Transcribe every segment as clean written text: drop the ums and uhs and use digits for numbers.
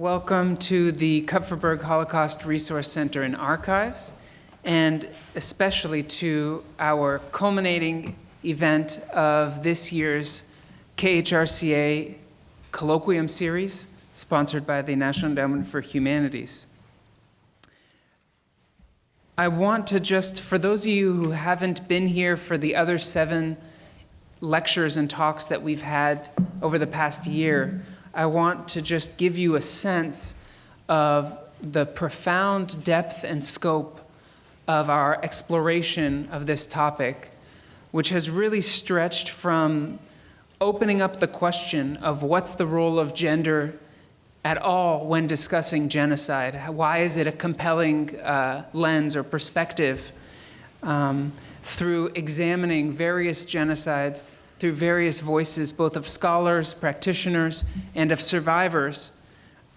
Welcome to the Kupferberg Holocaust Resource Center and Archives, and especially to our culminating event of this year's KHRCA Colloquium series, sponsored by the National Endowment for Humanities. I want to just, for those of you who haven't been here for the other 7 lectures and talks that we've had over the past year, I want to just give you a sense of the profound depth and scope of our exploration of this topic, which has really stretched from opening up the question of what's the role of gender at all when discussing genocide. Why is it a compelling lens or perspective through examining various genocides through various voices, both of scholars, practitioners, and of survivors,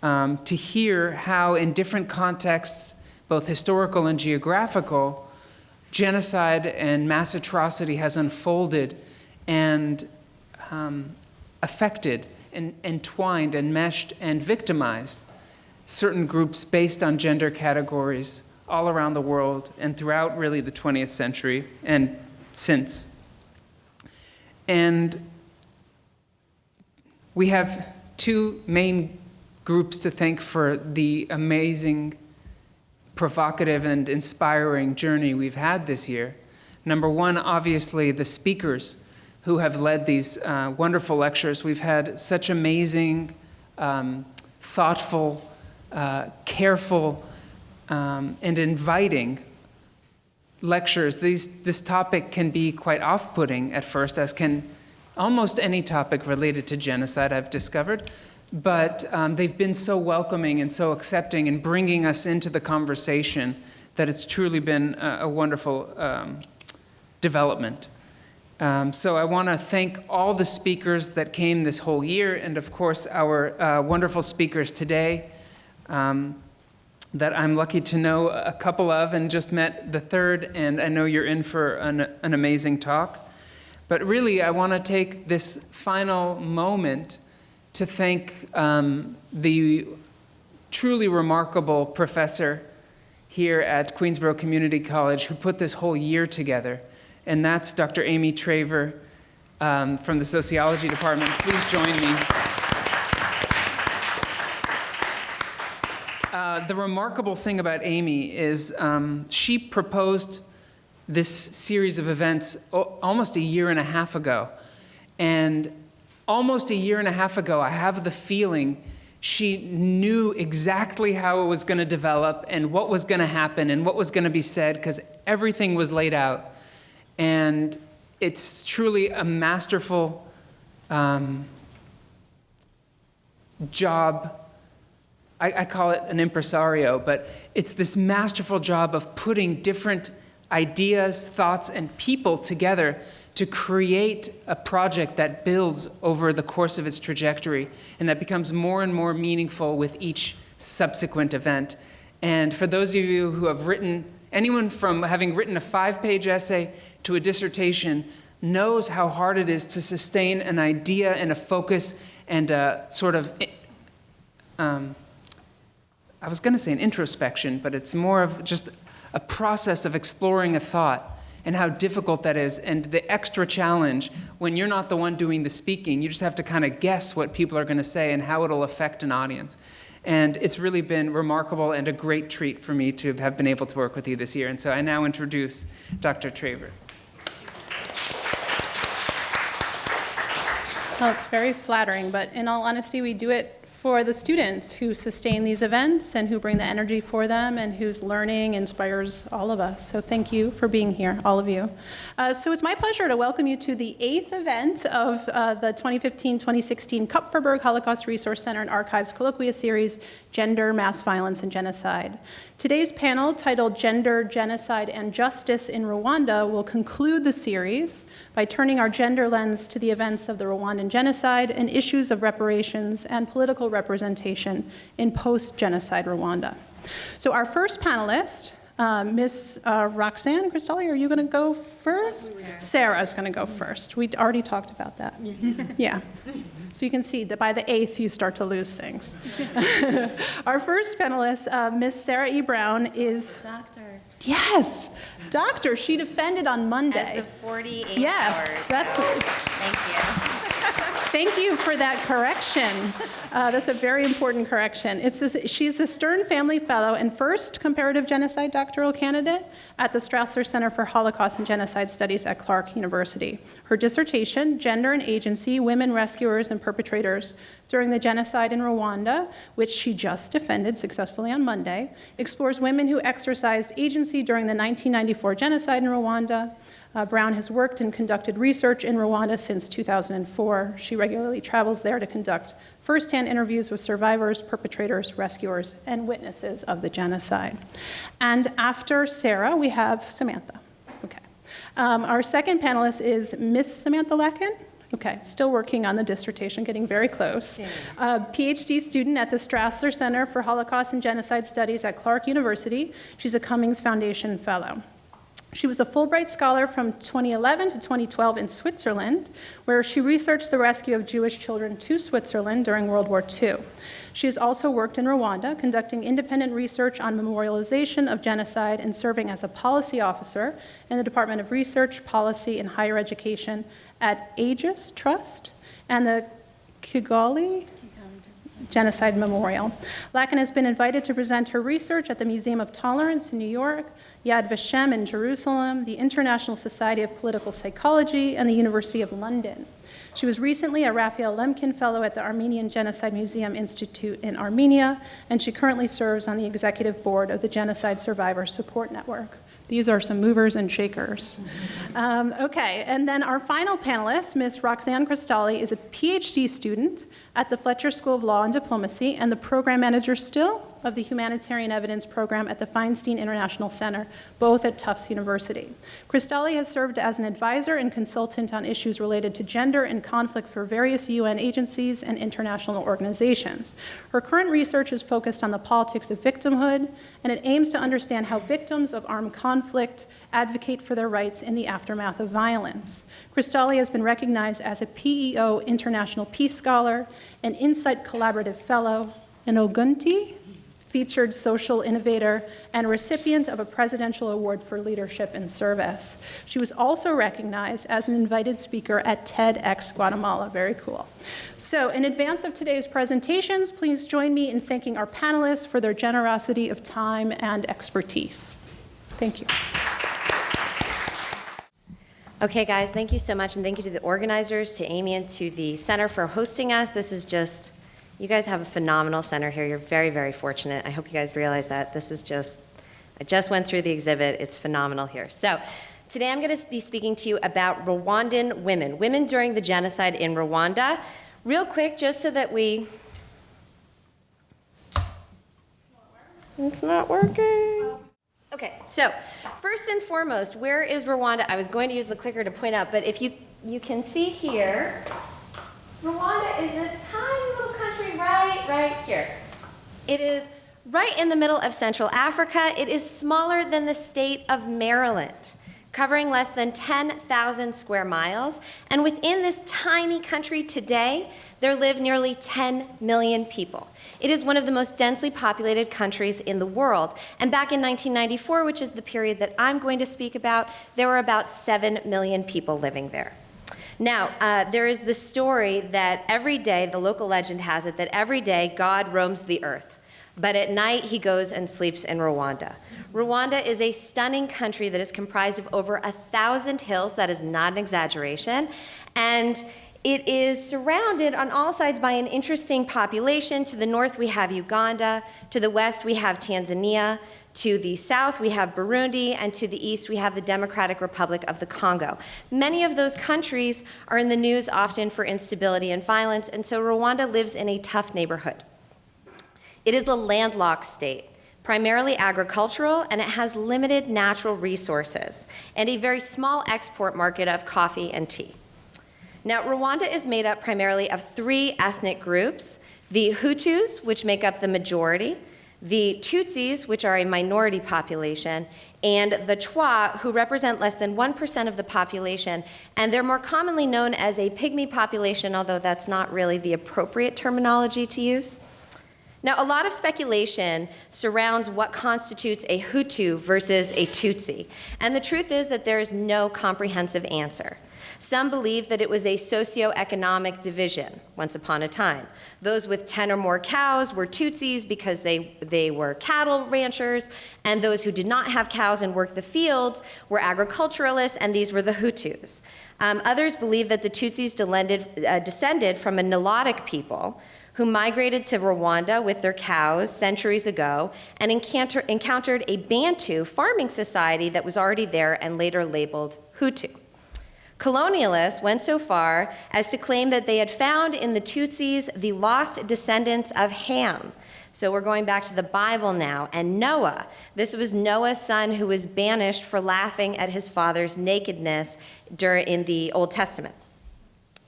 to hear how in different contexts, both historical and geographical, genocide and mass atrocity has unfolded and affected and entwined and meshed and victimized certain groups based on gender categories all around the world and throughout really the 20th century and since. And we have 2 main groups to thank for the amazing, provocative, and inspiring journey we've had this year. Number 1, obviously, the speakers who have led these wonderful lectures. We've had such amazing, thoughtful, careful, and inviting lectures. This topic can be quite off-putting at first, as can almost any topic related to genocide, I've discovered. But they've been so welcoming and so accepting and bringing us into the conversation that it's truly been a wonderful development. So I want to thank all the speakers that came this whole year, and of course our wonderful speakers today that I'm lucky to know a couple of and just met the third, and I know you're in for an amazing talk. But really, I want to take this final moment to thank the truly remarkable professor here at Queensborough Community College who put this whole year together, and that's Dr. Amy Traver from the Sociology Department. Please join me. The remarkable thing about Amy is she proposed this series of events almost a year and a half ago. And almost a year and a half ago, I have the feeling she knew exactly how it was going to develop and what was going to happen and what was going to be said, because everything was laid out. And it's truly a masterful job. I call it an impresario, but it's this masterful job of putting different ideas, thoughts, and people together to create a project that builds over the course of its trajectory and that becomes more and more meaningful with each subsequent event. And for those of you who have written, anyone from having written a 5-page essay to a dissertation knows how hard it is to sustain an idea and a focus and a sort of I was going to say an introspection, but it's more of just a process of exploring a thought and how difficult that is, and the extra challenge when you're not the one doing the speaking. You just have to kind of guess what people are going to say and how it'll affect an audience. And it's really been remarkable and a great treat for me to have been able to work with you this year. And so I now introduce Dr. Traver. Well, it's very flattering, but in all honesty, we do it for the students who sustain these events and who bring the energy for them and whose learning inspires all of us. So thank you for being here, all of you. So it's my pleasure to welcome you to the 8th event of the 2015-2016 Kupferberg Holocaust Resource Center and Archives Colloquia Series, Gender, Mass Violence, and Genocide. Today's panel, titled Gender, Genocide, and Justice in Rwanda, will conclude the series by turning our gender lens to the events of the Rwandan genocide and issues of reparations and political representation in post-genocide Rwanda. So our first panelist, Ms. Roxanne Krystalli, are you going to go first? Sarah is going to go first. We already talked about that. Yeah. So you can see that by the 8th, you start to lose things. Our first panelist, Miss Sara E. Brown, is... Doctor. Yes, doctor. She defended on Monday. As of 48 yes, hours. That's... Thank you. Thank you for that correction. That's a very important correction. She's a Stern Family Fellow and first comparative genocide doctoral candidate at the Strassler Center for Holocaust and Genocide Studies at Clark University. Her dissertation, Gender and Agency, Women Rescuers and Perpetrators During the Genocide in Rwanda, which she just defended successfully on Monday, explores women who exercised agency during the 1994 genocide in Rwanda. Brown has worked and conducted research in Rwanda since 2004. She regularly travels there to conduct firsthand interviews with survivors, perpetrators, rescuers, and witnesses of the genocide. And after Sara, we have Samantha. Okay. Our second panelist is Miss Samantha Lakin. Okay, still working on the dissertation, getting very close. PhD student at the Strassler Center for Holocaust and Genocide Studies at Clark University. She's a Cummings Foundation Fellow. She was a Fulbright Scholar from 2011 to 2012 in Switzerland, where she researched the rescue of Jewish children to Switzerland during World War II. She has also worked in Rwanda, conducting independent research on memorialization of genocide and serving as a policy officer in the Department of Research, Policy, and Higher Education at Aegis Trust and the Kigali Genocide Memorial. Lakin has been invited to present her research at the Museum of Tolerance in New York, Yad Vashem in Jerusalem, the International Society of Political Psychology, and the University of London. She was recently a Raphael Lemkin Fellow at the Armenian Genocide Museum Institute in Armenia, and she currently serves on the executive board of the Genocide Survivors Support Network. These are some movers and shakers. Okay, and then our final panelist, Ms. Roxanne Krystalli, is a PhD student at the Fletcher School of Law and Diplomacy and the program manager still of the Humanitarian Evidence Program at the Feinstein International Center, both at Tufts University. Krystalli has served as an advisor and consultant on issues related to gender and conflict for various UN agencies and international organizations. Her current research is focused on the politics of victimhood, and it aims to understand how victims of armed conflict advocate for their rights in the aftermath of violence. Krystalli has been recognized as a PEO International Peace Scholar, an Insight Collaborative Fellow, an Ogunti featured social innovator, and recipient of a Presidential Award for Leadership and Service. She was also recognized as an invited speaker at TEDx Guatemala. Very cool. So in advance of today's presentations, please join me in thanking our panelists for their generosity of time and expertise. Thank you. Okay, guys, thank you so much, and thank you to the organizers, to Amy, and to the center for hosting us. This is just, you guys have a phenomenal center here. You're very, very fortunate. I hope you guys realize that. This is just, I just went through the exhibit. It's phenomenal here. So today I'm going to be speaking to you about Rwandan women, women during the genocide in Rwanda. Real quick, just so that we... It's not working. Okay, so first and foremost, where is Rwanda? I was going to use the clicker to point out, but if you can see here, Rwanda is this tiny little country right here. It is right in the middle of Central Africa. It is smaller than the state of Maryland, covering less than 10,000 square miles. And within this tiny country today, there live nearly 10 million people. It is one of the most densely populated countries in the world. And back in 1994, which is the period that I'm going to speak about, there were about 7 million people living there. Now, there is the story that every day, the local legend has it, that every day God roams the earth, but at night he goes and sleeps in Rwanda. Rwanda is a stunning country that is comprised of over 1,000 hills. That is not an exaggeration. And it is surrounded on all sides by an interesting population. To the north, we have Uganda. To the west, we have Tanzania. To the south, we have Burundi, and to the east, we have the Democratic Republic of the Congo. Many of those countries are in the news often for instability and violence, and so Rwanda lives in a tough neighborhood. It is a landlocked state, primarily agricultural, and it has limited natural resources and a very small export market of coffee and tea. Now, Rwanda is made up primarily of 3 ethnic groups: the Hutus, which make up the majority, the Tutsis, which are a minority population, and the Twa, who represent less than 1% of the population, and they're more commonly known as a pygmy population, although that's not really the appropriate terminology to use. Now, a lot of speculation surrounds what constitutes a Hutu versus a Tutsi, and the truth is that there is no comprehensive answer. Some believe that it was a socioeconomic division once upon a time. Those with 10 or more cows were Tutsis because they were cattle ranchers, and those who did not have cows and worked the fields were agriculturalists, and these were the Hutus. Others believe that the Tutsis descended from a Nilotic people who migrated to Rwanda with their cows centuries ago and encountered a Bantu farming society that was already there and later labeled Hutu. Colonialists went so far as to claim that they had found in the Tutsis the lost descendants of Ham. So we're going back to the Bible now, and Noah. This was Noah's son who was banished for laughing at his father's nakedness in the Old Testament.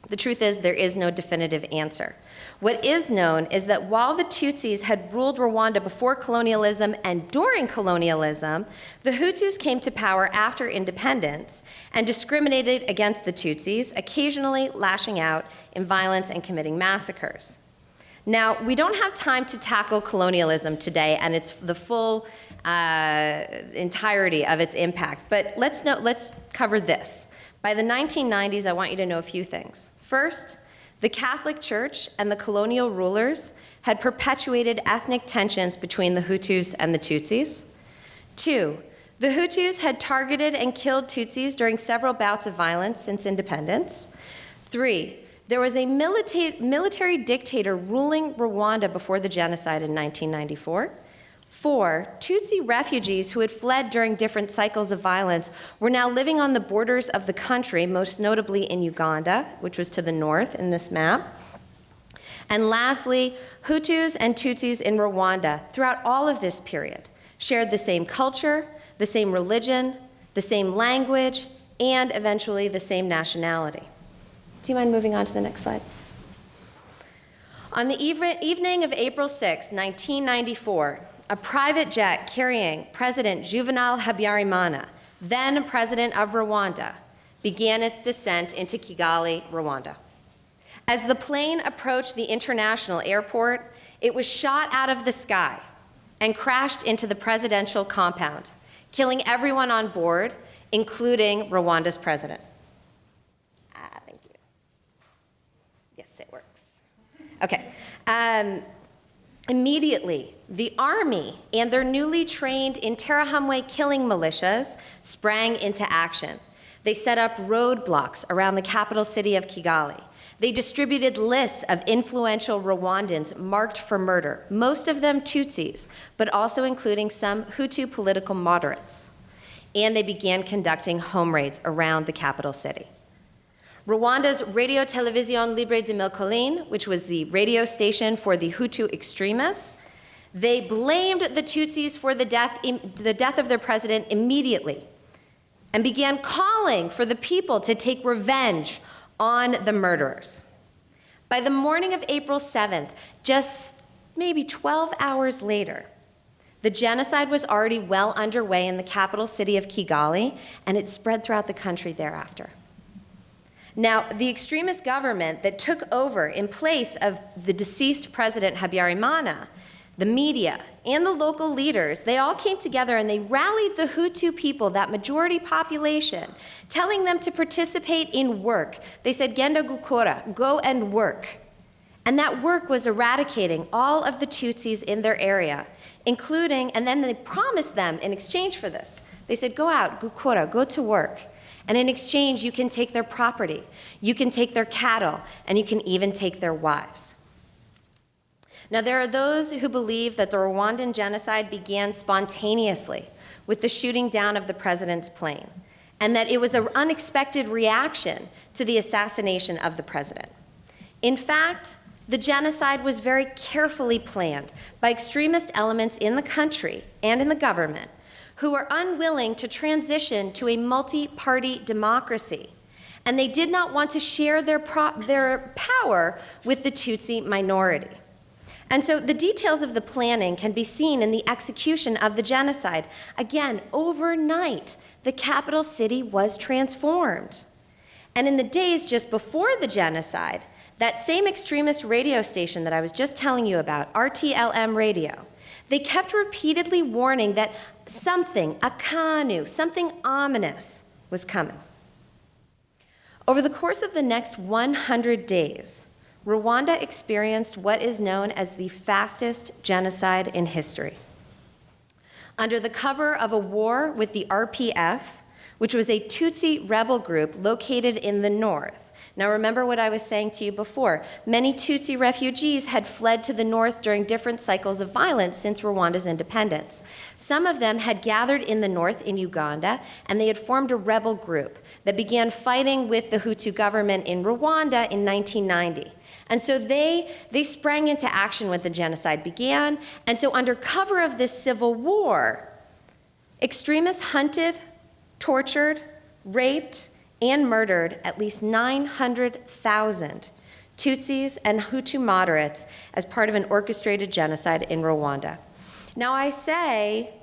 The truth is, there is no definitive answer. What is known is that while the Tutsis had ruled Rwanda before colonialism and during colonialism, the Hutus came to power after independence and discriminated against the Tutsis, occasionally lashing out in violence and committing massacres. Now, we don't have time to tackle colonialism today and it's the full entirety of its impact, but let's cover this. By the 1990s, I want you to know a few things. First, the Catholic Church and the colonial rulers had perpetuated ethnic tensions between the Hutus and the Tutsis. Two, the Hutus had targeted and killed Tutsis during several bouts of violence since independence. Three, there was a military dictator ruling Rwanda before the genocide in 1994. Four, Tutsi refugees who had fled during different cycles of violence were now living on the borders of the country, most notably in Uganda, which was to the north in this map. And lastly, Hutus and Tutsis in Rwanda, throughout all of this period, shared the same culture, the same religion, the same language, and eventually the same nationality. Do you mind moving on to the next slide? On the evening of April 6, 1994, a private jet carrying President Juvenal Habyarimana, then president of Rwanda, began its descent into Kigali, Rwanda. As the plane approached the international airport, it was shot out of the sky and crashed into the presidential compound, killing everyone on board, including Rwanda's president. Thank you. Yes, it works. Okay. Immediately, the army and their newly trained Interahamwe killing militias sprang into action. They set up roadblocks around the capital city of Kigali. They distributed lists of influential Rwandans marked for murder, most of them Tutsis, but also including some Hutu political moderates. And they began conducting home raids around the capital city. Rwanda's Radio Television Libre de Mille Collines, which was the radio station for the Hutu extremists, they blamed the Tutsis for the death of their president immediately and began calling for the people to take revenge on the murderers. By the morning of April 7th, just maybe 12 hours later, the genocide was already well underway in the capital city of Kigali, and it spread throughout the country thereafter. Now, the extremist government that took over in place of the deceased President Habyarimana, the media, and the local leaders, they all came together and they rallied the Hutu people, that majority population, telling them to participate in work. They said, Genda gukora, go and work. And that work was eradicating all of the Tutsis in their area, including, and then they promised them in exchange for this, they said, go out, gukora, go to work. And in exchange, you can take their property, you can take their cattle, and you can even take their wives. Now, there are those who believe that the Rwandan genocide began spontaneously with the shooting down of the president's plane, and that it was an unexpected reaction to the assassination of the president. In fact, the genocide was very carefully planned by extremist elements in the country and in the government who were unwilling to transition to a multi-party democracy. And they did not want to share their power with the Tutsi minority. And so the details of the planning can be seen in the execution of the genocide. Again, overnight, the capital city was transformed. And in the days just before the genocide, that same extremist radio station that I was just telling you about, RTLM radio, they kept repeatedly warning that something, a kanu, something ominous was coming. Over the course of the next 100 days, Rwanda experienced what is known as the fastest genocide in history. Under the cover of a war with the RPF, which was a Tutsi rebel group located in the north. Now remember what I was saying to you before. Many Tutsi refugees had fled to the north during different cycles of violence since Rwanda's independence. Some of them had gathered in the north in Uganda, and they had formed a rebel group that began fighting with the Hutu government in Rwanda in 1990. And so they sprang into action when the genocide began. And so under cover of this civil war, extremists hunted, tortured, raped, and murdered at least 900,000 Tutsis and Hutu moderates as part of an orchestrated genocide in Rwanda. Now I say,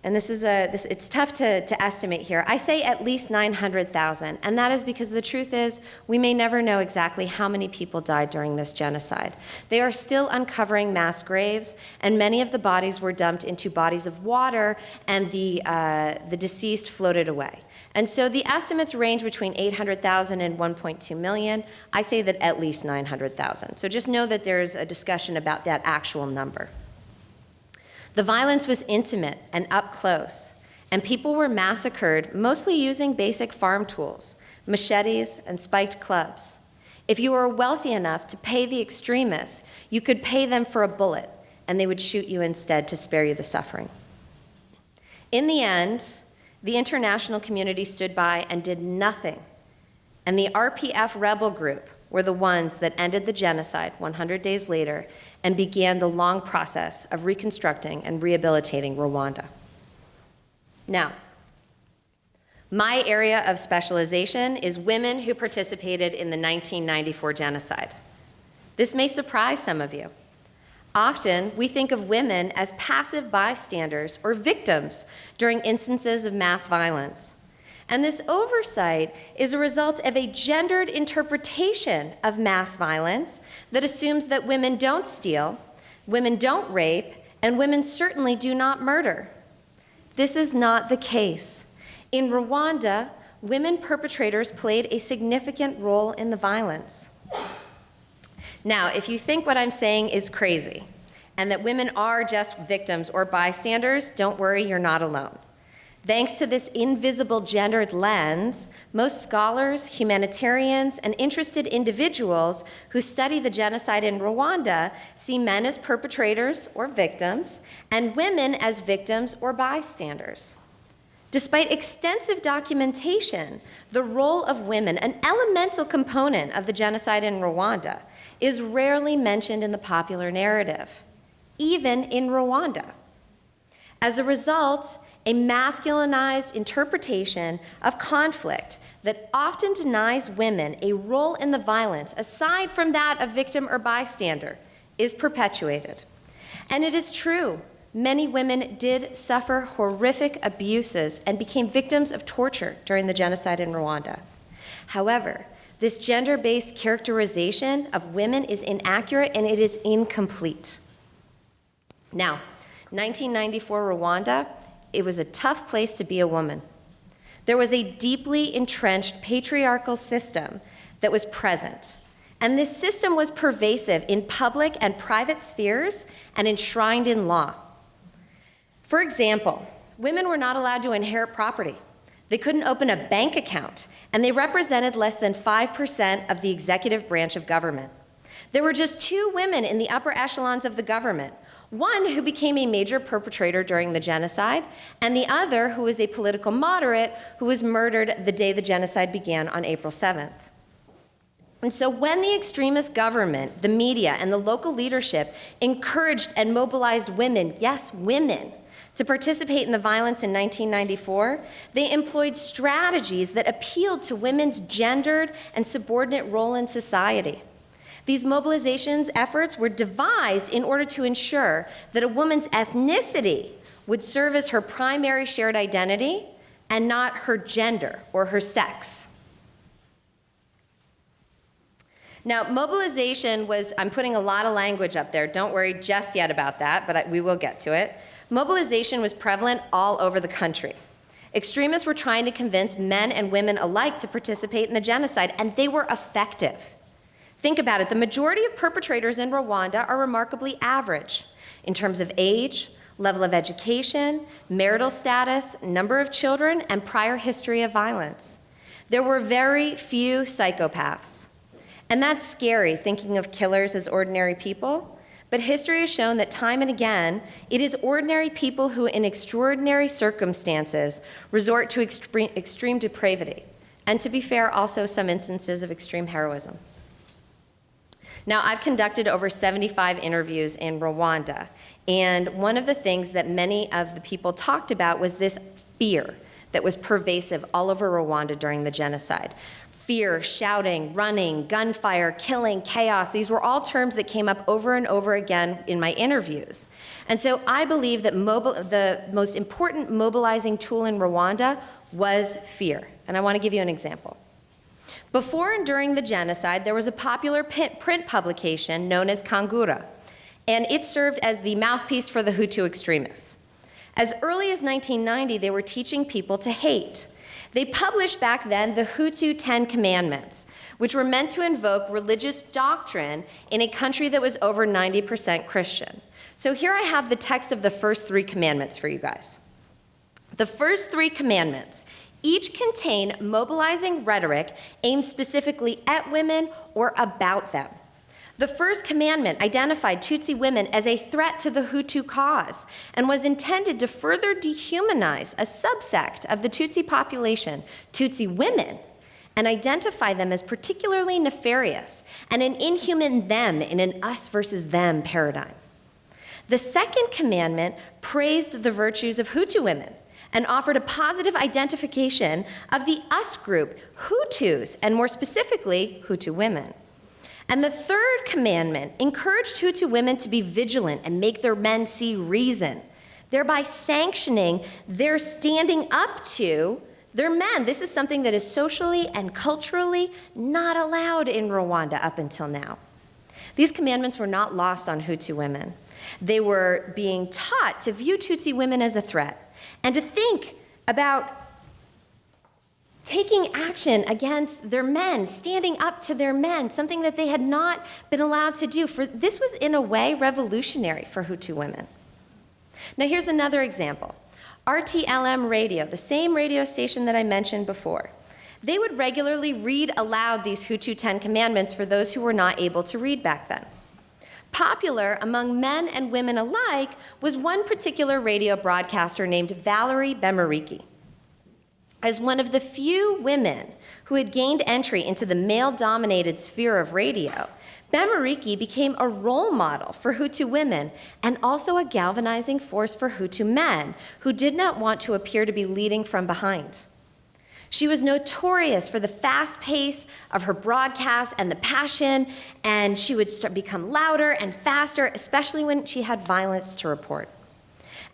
and it's tough to estimate here, I say at least 900,000, and that is because the truth is we may never know exactly how many people died during this genocide. They are still uncovering mass graves, and many of the bodies were dumped into bodies of water, and the deceased floated away. And so the estimates range between 800,000 and 1.2 million. I say that at least 900,000. So just know that there's a discussion about that actual number. The violence was intimate and up close, and people were massacred mostly using basic farm tools, machetes and spiked clubs. If you were wealthy enough to pay the extremists, you could pay them for a bullet, and they would shoot you instead to spare you the suffering. In the end, the international community stood by and did nothing, and the RPF rebel group were the ones that ended the genocide 100 days later and began the long process of reconstructing and rehabilitating Rwanda. Now, my area of specialization is women who participated in the 1994 genocide. This may surprise some of you. Often, we think of women as passive bystanders or victims during instances of mass violence. And this oversight is a result of a gendered interpretation of mass violence that assumes that women don't steal, women don't rape, and women certainly do not murder. This is not the case. In Rwanda, women perpetrators played a significant role in the violence. Now, if you think what I'm saying is crazy, and that women are just victims or bystanders, don't worry, you're not alone. Thanks to this invisible gendered lens, most scholars, humanitarians, and interested individuals who study the genocide in Rwanda see men as perpetrators or victims, and women as victims or bystanders. Despite extensive documentation, the role of women, an elemental component of the genocide in Rwanda, is rarely mentioned in the popular narrative, even in Rwanda. As a result, a masculinized interpretation of conflict that often denies women a role in the violence, aside from that of victim or bystander, is perpetuated. And it is true, many women did suffer horrific abuses and became victims of torture during the genocide in Rwanda. However, this gender-based characterization of women is inaccurate and it is incomplete. Now, 1994 Rwanda, it was a tough place to be a woman. There was a deeply entrenched patriarchal system that was present. And this system was pervasive in public and private spheres and enshrined in law. For example, women were not allowed to inherit property. They couldn't open a bank account, and they represented less than 5% of the executive branch of government. There were just 2 women in the upper echelons of the government, one who became a major perpetrator during the genocide, and the other who was a political moderate who was murdered the day the genocide began on April 7th. And so when the extremist government, the media, and the local leadership encouraged and mobilized women, yes, women, to participate in the violence in 1994, they employed strategies that appealed to women's gendered and subordinate role in society. These mobilizations efforts were devised in order to ensure that a woman's ethnicity would serve as her primary shared identity and not her gender or her sex. Now, mobilization was, I'm putting a lot of language up there. Don't worry just yet about that, but we will get to it. Mobilization was prevalent all over the country. Extremists were trying to convince men and women alike to participate in the genocide, and they were effective. Think about it. The majority of perpetrators in Rwanda are remarkably average in terms of age, level of education, marital status, number of children, and prior history of violence. There were very few psychopaths. And that's scary, thinking of killers as ordinary people. But history has shown that time and again, it is ordinary people who, in extraordinary circumstances, resort to extreme depravity. And to be fair, also some instances of extreme heroism. Now, I've conducted over 75 interviews in Rwanda. And one of the things that many of the people talked about was this fear that was pervasive all over Rwanda during the genocide. Fear, shouting, running, gunfire, killing, chaos. These were all terms that came up over and over again in my interviews. And so I believe that the most important mobilizing tool in Rwanda was fear. And I want to give you an example. Before and during the genocide, there was a popular print publication known as Kangura, and it served as the mouthpiece for the Hutu extremists. As early as 1990, they were teaching people to hate. They published back then the Hutu 10 Commandments, which were meant to invoke religious doctrine in a country that was over 90% Christian. So here I have the text of the first 3 commandments for you guys. The first 3 commandments each contain mobilizing rhetoric aimed specifically at women or about them. The first commandment identified Tutsi women as a threat to the Hutu cause and was intended to further dehumanize a subsect of the Tutsi population, Tutsi women, and identify them as particularly nefarious and an inhuman them in an us versus them paradigm. The second commandment praised the virtues of Hutu women and offered a positive identification of the us group, Hutus, and more specifically, Hutu women. And the third commandment encouraged Hutu women to be vigilant and make their men see reason, thereby sanctioning their standing up to their men. This is something that is socially and culturally not allowed in Rwanda up until now. These commandments were not lost on Hutu women. They were being taught to view Tutsi women as a threat and to think about taking action against their men, standing up to their men, something that they had not been allowed to do. For this was, in a way, revolutionary for Hutu women. Now, here's another example. RTLM Radio, the same radio station that I mentioned before. They would regularly read aloud these Hutu 10 Commandments for those who were not able to read back then. Popular among men and women alike was one particular radio broadcaster named Valerie Bemeriki. As one of the few women who had gained entry into the male-dominated sphere of radio, Bemeriki became a role model for Hutu women and also a galvanizing force for Hutu men who did not want to appear to be leading from behind. She was notorious for the fast pace of her broadcasts and the passion, and she would become louder and faster, especially when she had violence to report.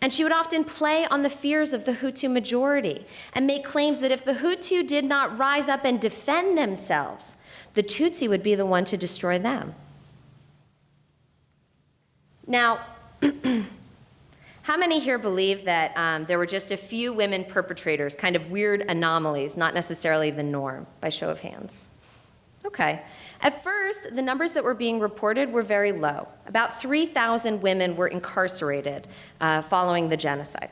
And she would often play on the fears of the Hutu majority and make claims that if the Hutu did not rise up and defend themselves, the Tutsi would be the one to destroy them. Now, how many here believe that there were just a few women perpetrators, kind of weird anomalies, not necessarily the norm, by show of hands? Okay. At first, the numbers that were being reported were very low. About 3,000 women were incarcerated following the genocide.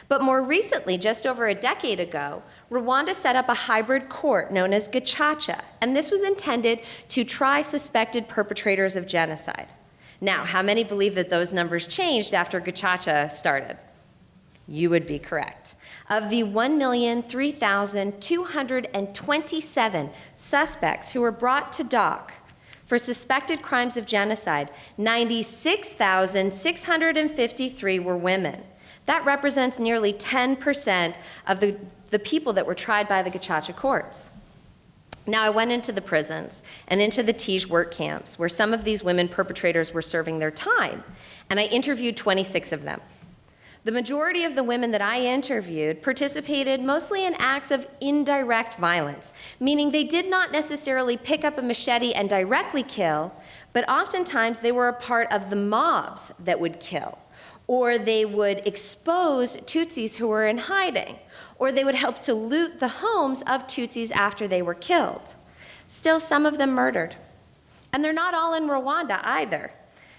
But more recently, just over a decade ago, Rwanda set up a hybrid court known as Gacaca, and this was intended to try suspected perpetrators of genocide. Now, how many believe that those numbers changed after Gacaca started? You would be correct. Of the 1,003,227 suspects who were brought to dock for suspected crimes of genocide, 96,653 were women. That represents nearly 10% of the people that were tried by the Gacaca courts. Now, I went into the prisons and into the Tiege work camps where some of these women perpetrators were serving their time, and I interviewed 26 of them. The majority of the women that I interviewed participated mostly in acts of indirect violence, meaning they did not necessarily pick up a machete and directly kill, but oftentimes they were a part of the mobs that would kill, or they would expose Tutsis who were in hiding, or they would help to loot the homes of Tutsis after they were killed. Still, some of them murdered. And they're not all in Rwanda either.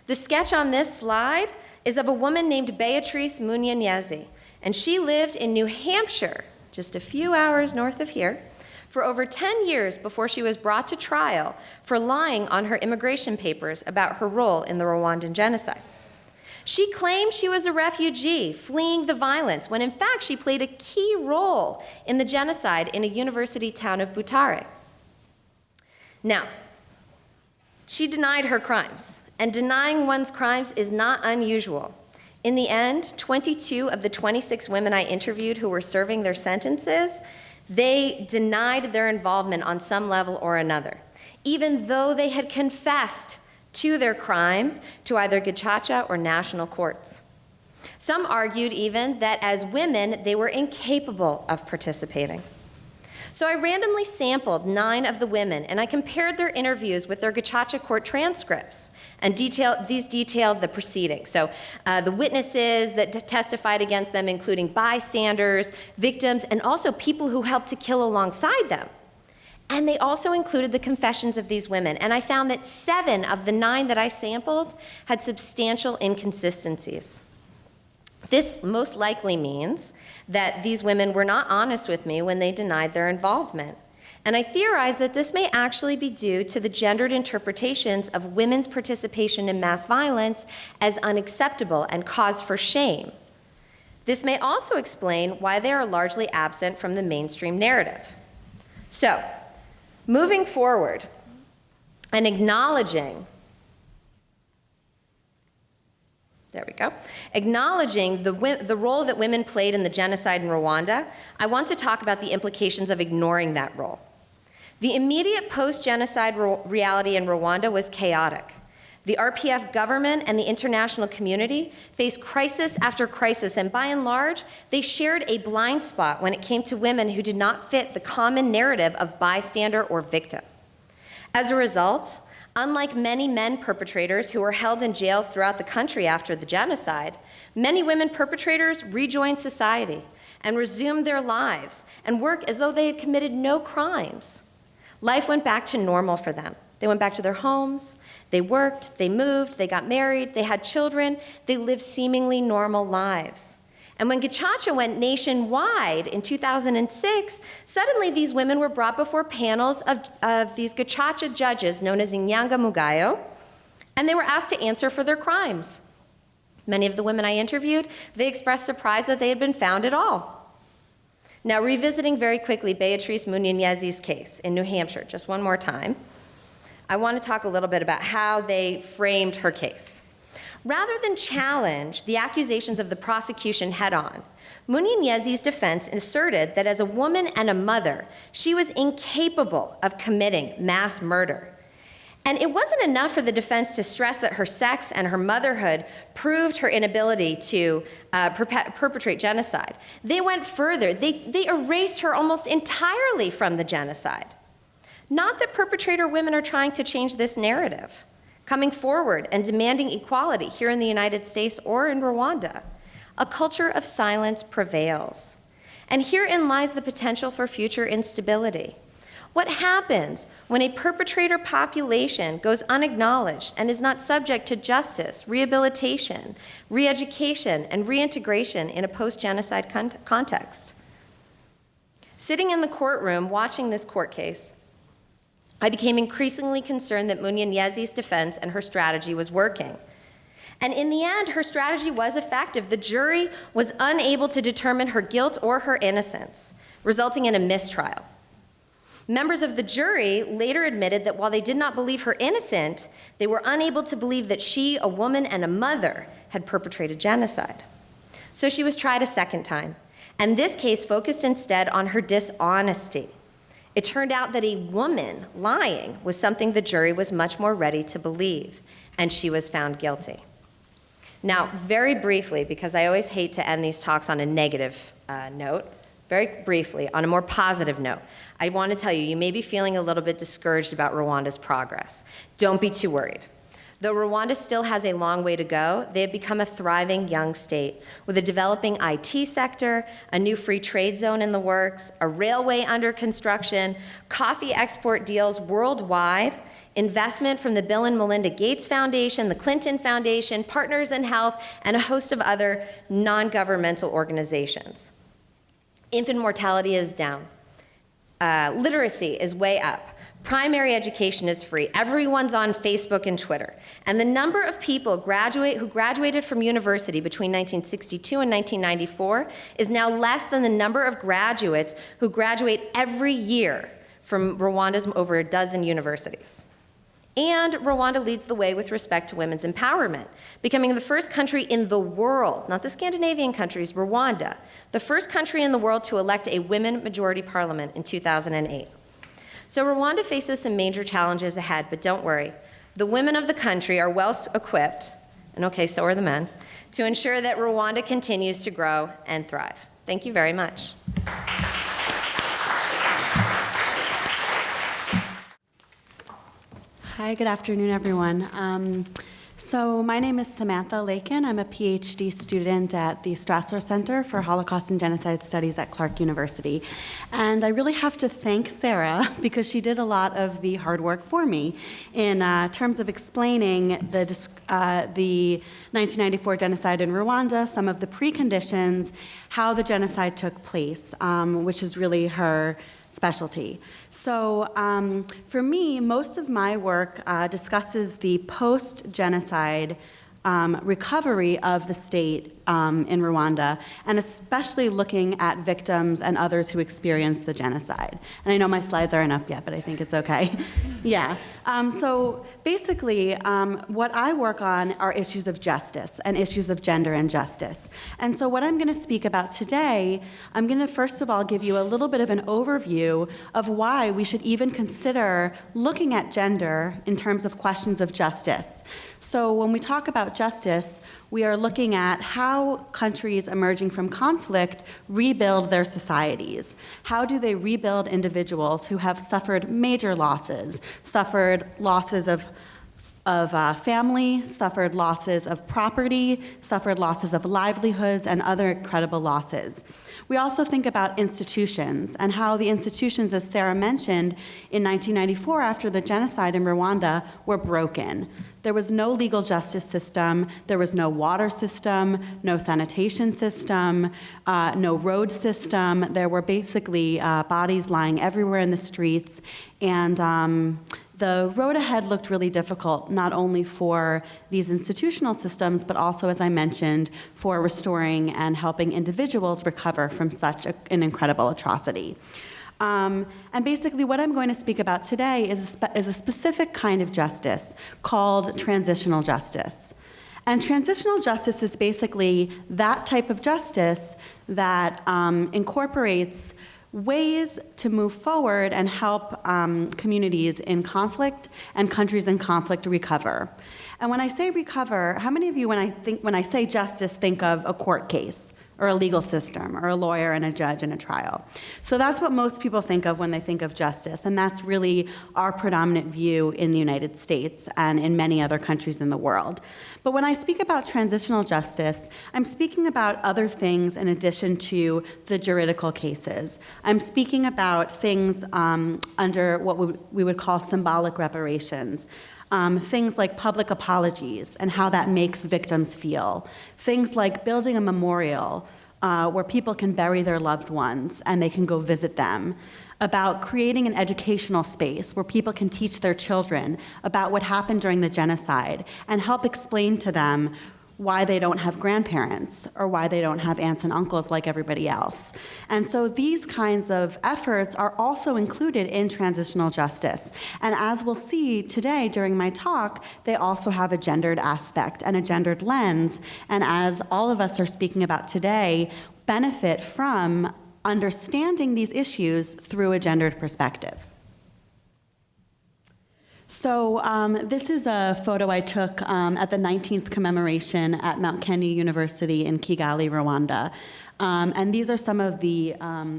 The sketch on this slide is of a woman named Beatrice Munyenyezi, and she lived in New Hampshire, just a few hours north of here, for over 10 years before she was brought to trial for lying on her immigration papers about her role in the Rwandan genocide. She claimed she was a refugee fleeing the violence, when in fact she played a key role in the genocide in a university town of Butare. Now, she denied her crimes, and denying one's crimes is not unusual. In the end, 22 of the 26 women I interviewed who were serving their sentences, they denied their involvement on some level or another, even though they had confessed to their crimes to either Gacaca or national courts. Some argued even that as women, they were incapable of participating. So I randomly sampled 9 of the women, and I compared their interviews with their Gacaca court transcripts, and these detailed the proceedings. So the witnesses that testified against them, including bystanders, victims, and also people who helped to kill alongside them. And they also included the confessions of these women, and I found that 7 of the 9 that I sampled had substantial inconsistencies. This most likely means that these women were not honest with me when they denied their involvement. And I theorize that this may actually be due to the gendered interpretations of women's participation in mass violence as unacceptable and cause for shame. This may also explain why they are largely absent from the mainstream narrative. So, moving forward and acknowledging, acknowledging the role that women played in the genocide in Rwanda, I want to talk about the implications of ignoring that role. The immediate post-genocide reality in Rwanda was chaotic. The RPF government and the international community faced crisis after crisis, and by and large, they shared a blind spot when it came to women who did not fit the common narrative of bystander or victim. As a result, unlike many men perpetrators who were held in jails throughout the country after the genocide, many women perpetrators rejoined society and resumed their lives and worked as though they had committed no crimes. Life went back to normal for them. They went back to their homes, they worked, they moved, they got married, they had children, they lived seemingly normal lives. And when Gacaca went nationwide in 2006, suddenly these women were brought before panels of these Gacaca judges known as Inyanga Mugayo, and they were asked to answer for their crimes. Many of the women I interviewed, they expressed surprise that they had been found at all. Now, revisiting very quickly Beatrice Munyenyezi's case in New Hampshire, just one more time, I want to talk a little bit about how they framed her case. Rather than challenge the accusations of the prosecution head-on, Munyenyezi's defense asserted that as a woman and a mother, she was incapable of committing mass murder. And it wasn't enough for the defense to stress that her sex and her motherhood proved her inability to perpetrate genocide. They went further. They erased her almost entirely from the genocide. Not that perpetrator women are trying to change this narrative, coming forward and demanding equality here in the United States or in Rwanda. A culture of silence prevails. And herein lies the potential for future instability. What happens when a perpetrator population goes unacknowledged and is not subject to justice, rehabilitation, re-education, and reintegration in a post-genocide context? Sitting in the courtroom watching this court case, I became increasingly concerned that Munyenyezi's defense and her strategy was working. And in the end, her strategy was effective. The jury was unable to determine her guilt or her innocence, resulting in a mistrial. Members of the jury later admitted that while they did not believe her innocent, they were unable to believe that she, a woman and a mother, had perpetrated genocide. So she was tried a second time, and this case focused instead on her dishonesty. It turned out that a woman lying was something the jury was much more ready to believe, and she was found guilty. Now, very briefly, because I always hate to end these talks on a negative note, very briefly, on a more positive note, I want to tell you, you may be feeling a little bit discouraged about Rwanda's progress. Don't be too worried. Though Rwanda still has a long way to go, they have become a thriving young state with a developing IT sector, a new free trade zone in the works, a railway under construction, coffee export deals worldwide, investment from the Bill and Melinda Gates Foundation, the Clinton Foundation, Partners in Health, and a host of other non-governmental organizations. Infant mortality is down. Literacy is way up. Primary education is free. Everyone's on Facebook and Twitter. And the number of people who graduated from university between 1962 and 1994 is now less than the number of graduates who graduate every year from Rwanda's over a dozen universities. And Rwanda leads the way with respect to women's empowerment, becoming the first country in the world, not the Scandinavian countries, Rwanda, the first country in the world to elect a women majority parliament in 2008. So Rwanda faces some major challenges ahead, but don't worry. The women of the country are well equipped, and okay, so are the men, to ensure that Rwanda continues to grow and thrive. Thank you very much. Hi, good afternoon, everyone. So my name is Samantha Lakin. I'm a PhD student at the Strassler Center for Holocaust and Genocide Studies at Clark University. And I really have to thank Sara because she did a lot of the hard work for me in terms of explaining the 1994 genocide in Rwanda, some of the preconditions, how the genocide took place, which is really her specialty. So for me, most of my work discusses the post-genocide recovery of the state in Rwanda, and especially looking at victims and others who experienced the genocide. And I know my slides aren't up yet, but I think it's okay. Yeah. So basically, what I work on are issues of justice and issues of gender and justice. And so what I'm going to speak about today, I'm going to first of all give you a little bit of an overview of why we should even consider looking at gender in terms of questions of justice. So when we talk about justice, we are looking at how countries emerging from conflict rebuild their societies. How do they rebuild individuals who have suffered major losses, suffered losses of family, suffered losses of property, suffered losses of livelihoods, and other incredible losses. We also think about institutions and how the institutions, as Sara mentioned, in 1994 after the genocide in Rwanda were broken. There was no legal justice system, there was no water system, no sanitation system, no road system. There were basically bodies lying everywhere in the streets, and the road ahead looked really difficult, not only for these institutional systems, but also, as I mentioned, for restoring and helping individuals recover from such an incredible atrocity. And basically what I'm going to speak about today is a specific kind of justice called transitional justice. And transitional justice is basically that type of justice that incorporates ways to move forward and help communities in conflict and countries in conflict recover. And when I say recover, how many of you, when I say justice, think of a court case or a legal system or a lawyer and a judge in a trial? So that's what most people think of when they think of justice, and that's really our predominant view in the United States and in many other countries in the world. But when I speak about transitional justice, I'm speaking about other things in addition to the juridical cases. I'm speaking about things under what we would call symbolic reparations. Things like public apologies and how that makes victims feel. Things like building a memorial where people can bury their loved ones and they can go visit them. About creating an educational space where people can teach their children about what happened during the genocide and help explain to them why they don't have grandparents or why they don't have aunts and uncles like everybody else. And so these kinds of efforts are also included in transitional justice. And as we'll see today during my talk, they also have a gendered aspect and a gendered lens. And as all of us are speaking about today, benefit from understanding these issues through a gendered perspective. So this is a photo I took at the 19th commemoration at Mount Kenya University in Kigali, Rwanda. And these are some of the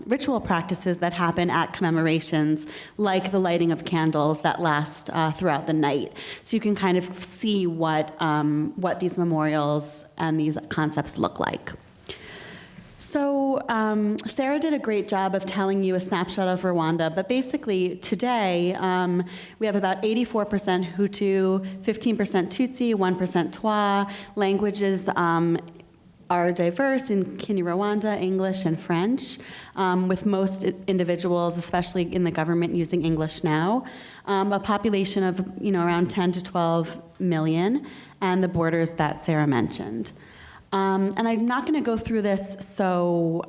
ritual practices that happen at commemorations, like the lighting of candles that last throughout the night. So you can kind of see what these memorials and these concepts look like. So Sara did a great job of telling you a snapshot of Rwanda, but basically today we have about 84% Hutu, 15% Tutsi, 1% Twa. Languages are diverse in Kinyarwanda, English, and French, with most individuals, especially in the government, using English now. A population of around 10 to 12 million, and the borders that Sara mentioned. And I'm not going to go through this so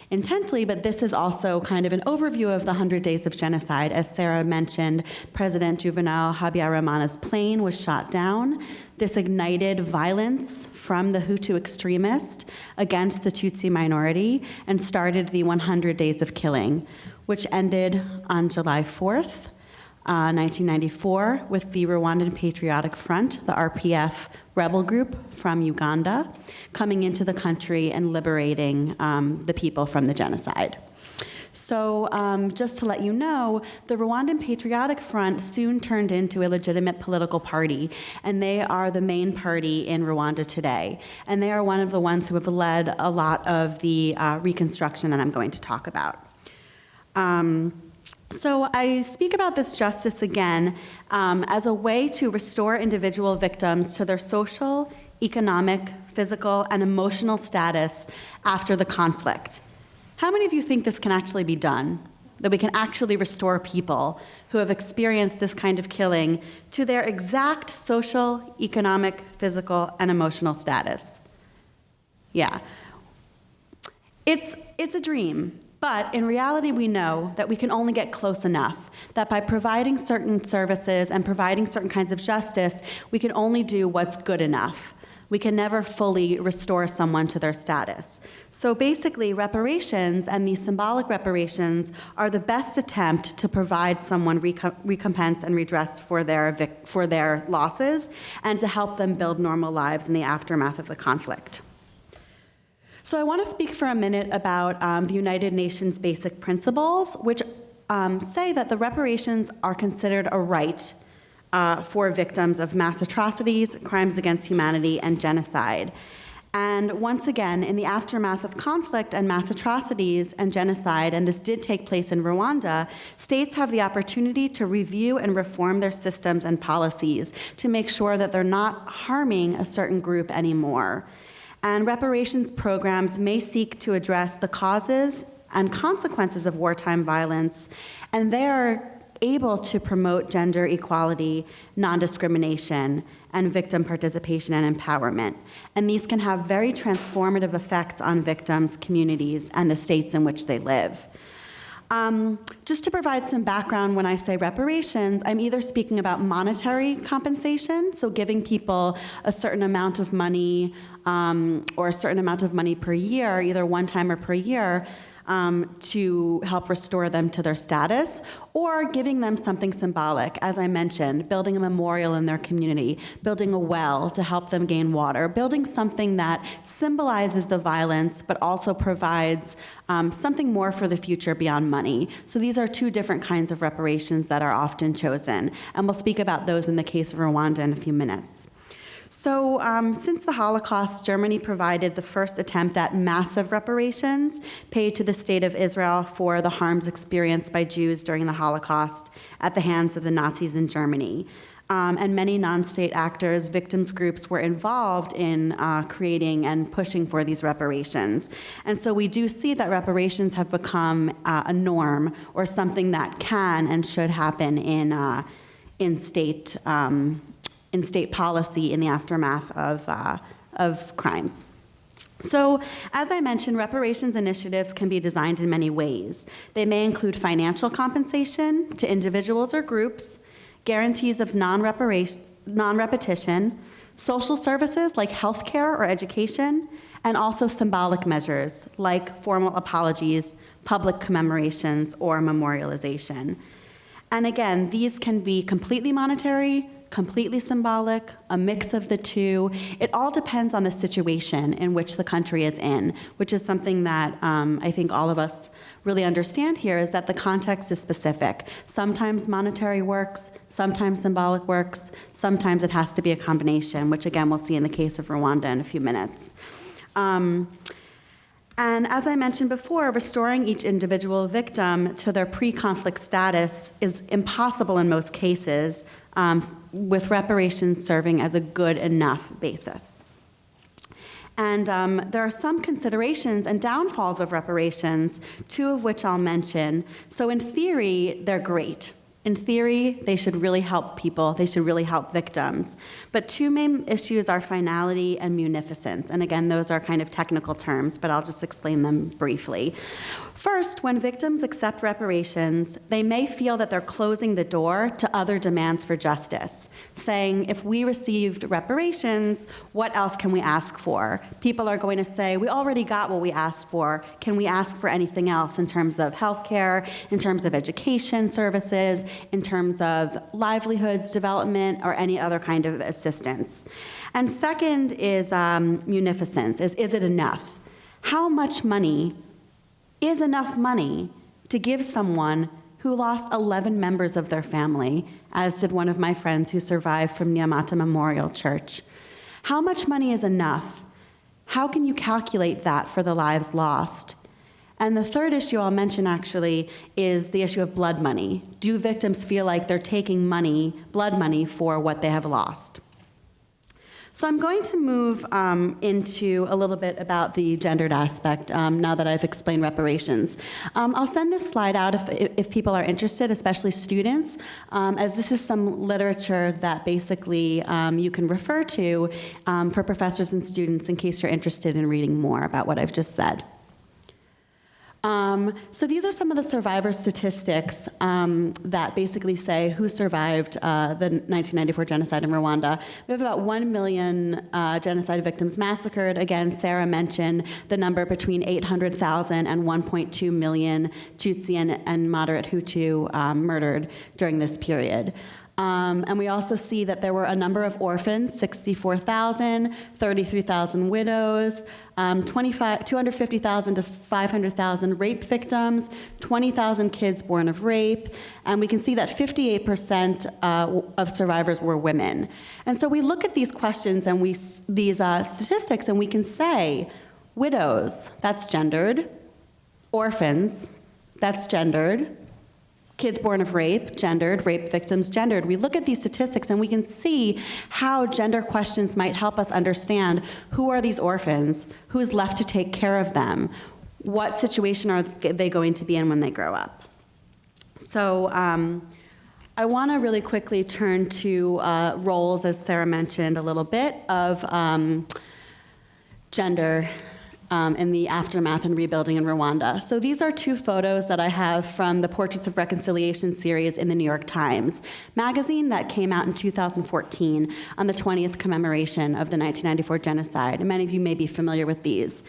intensely, but this is also kind of an overview of the 100 Days of Genocide. As Sara mentioned, President Juvenal Habyarimana's plane was shot down. This ignited violence from the Hutu extremist against the Tutsi minority and started the 100 Days of Killing, which ended on July 4th, 1994, with the Rwandan Patriotic Front, the RPF rebel group from Uganda, coming into the country and liberating the people from the genocide. So just to let you know, the Rwandan Patriotic Front soon turned into a legitimate political party, and they are the main party in Rwanda today. And they are one of the ones who have led a lot of the reconstruction that I'm going to talk about. So I speak about this justice again as a way to restore individual victims to their social, economic, physical, and emotional status after the conflict. How many of you think this can actually be done? That we can actually restore people who have experienced this kind of killing to their exact social, economic, physical, and emotional status? Yeah. It's a dream. But in reality, we know that we can only get close enough, that by providing certain services and providing certain kinds of justice, we can only do what's good enough. We can never fully restore someone to their status. So basically, reparations and these symbolic reparations are the best attempt to provide someone recompense and redress for their losses and to help them build normal lives in the aftermath of the conflict. So I want to speak for a minute about the United Nations Basic Principles, which say that the reparations are considered a right for victims of mass atrocities, crimes against humanity, and genocide. And once again, in the aftermath of conflict and mass atrocities and genocide, and this did take place in Rwanda, states have the opportunity to review and reform their systems and policies to make sure that they're not harming a certain group anymore. And reparations programs may seek to address the causes and consequences of wartime violence, and they are able to promote gender equality, non-discrimination, and victim participation and empowerment. And these can have very transformative effects on victims, communities, and the states in which they live. Just to provide some background, when I say reparations, I'm either speaking about monetary compensation, so giving people a certain amount of money or a certain amount of money per year, either one time or per year, to help restore them to their status, or giving them something symbolic, as I mentioned, building a memorial in their community, building a well to help them gain water, building something that symbolizes the violence but also provides something more for the future beyond money. So these are two different kinds of reparations that are often chosen, and we'll speak about those in the case of Rwanda in a few minutes. So since the Holocaust, Germany provided the first attempt at massive reparations paid to the State of Israel for the harms experienced by Jews during the Holocaust at the hands of the Nazis in Germany. And many non-state actors, victims groups were involved in creating and pushing for these reparations. And so we do see that reparations have become a norm or something that can and should happen in state policy in the aftermath of crimes. So, as I mentioned, reparations initiatives can be designed in many ways. They may include financial compensation to individuals or groups, guarantees of non-repetition, social services like healthcare or education, and also symbolic measures like formal apologies, public commemorations, or memorialization. And again, these can be completely monetary, completely symbolic, a mix of the two. It all depends on the situation in which the country is in, which is something that I think all of us really understand here, is that the context is specific. Sometimes monetary works, sometimes symbolic works, sometimes it has to be a combination, which again we'll see in the case of Rwanda in a few minutes. And as I mentioned before, restoring each individual victim to their pre-conflict status is impossible in most cases, with reparations serving as a good enough basis. And there are some considerations and downfalls of reparations, two of which I'll mention. So in theory, they're great. In theory, they should really help people. They should really help victims. But two main issues are finality and munificence. And again, those are kind of technical terms, but I'll just explain them briefly. First, when victims accept reparations, they may feel that they're closing the door to other demands for justice, saying, if we received reparations, what else can we ask for? People are going to say, we already got what we asked for. Can we ask for anything else in terms of healthcare, in terms of education services, in terms of livelihoods, development, or any other kind of assistance? And second is munificence. Is it enough? How much money is enough money to give someone who lost 11 members of their family, as did one of my friends who survived from Nyamata Memorial Church? How much money is enough? How can you calculate that for the lives lost? And the third issue I'll mention actually is the issue of blood money. Do victims feel like they're taking money, blood money, for what they have lost? So I'm going to move into a little bit about the gendered aspect now that I've explained reparations. I'll send this slide out if people are interested, especially students, as this is some literature that basically you can refer to for professors and students in case you're interested in reading more about what I've just said. So these are some of the survivor statistics that basically say who survived the 1994 genocide in Rwanda. We have about 1 million genocide victims massacred. Again, Sarah mentioned the number between 800,000 and 1.2 million Tutsi and moderate Hutu murdered during this period. And we also see that there were a number of orphans, 64,000, 33,000 widows, 250,000 to 500,000 rape victims, 20,000 kids born of rape, and we can see that 58% of survivors were women. And so we look at these questions and these statistics, and we can say, widows, that's gendered, orphans, that's gendered, kids born of rape, gendered, rape victims, gendered. We look at these statistics and we can see how gender questions might help us understand who are these orphans, who's left to take care of them, what situation are they going to be in when they grow up. So I want to really quickly turn to roles, as Sarah mentioned a little bit, of gender in the aftermath and rebuilding in Rwanda. So these are two photos that I have from the Portraits of Reconciliation series in the New York Times magazine that came out in 2014 on the 20th commemoration of the 1994 genocide. And many of you may be familiar with these.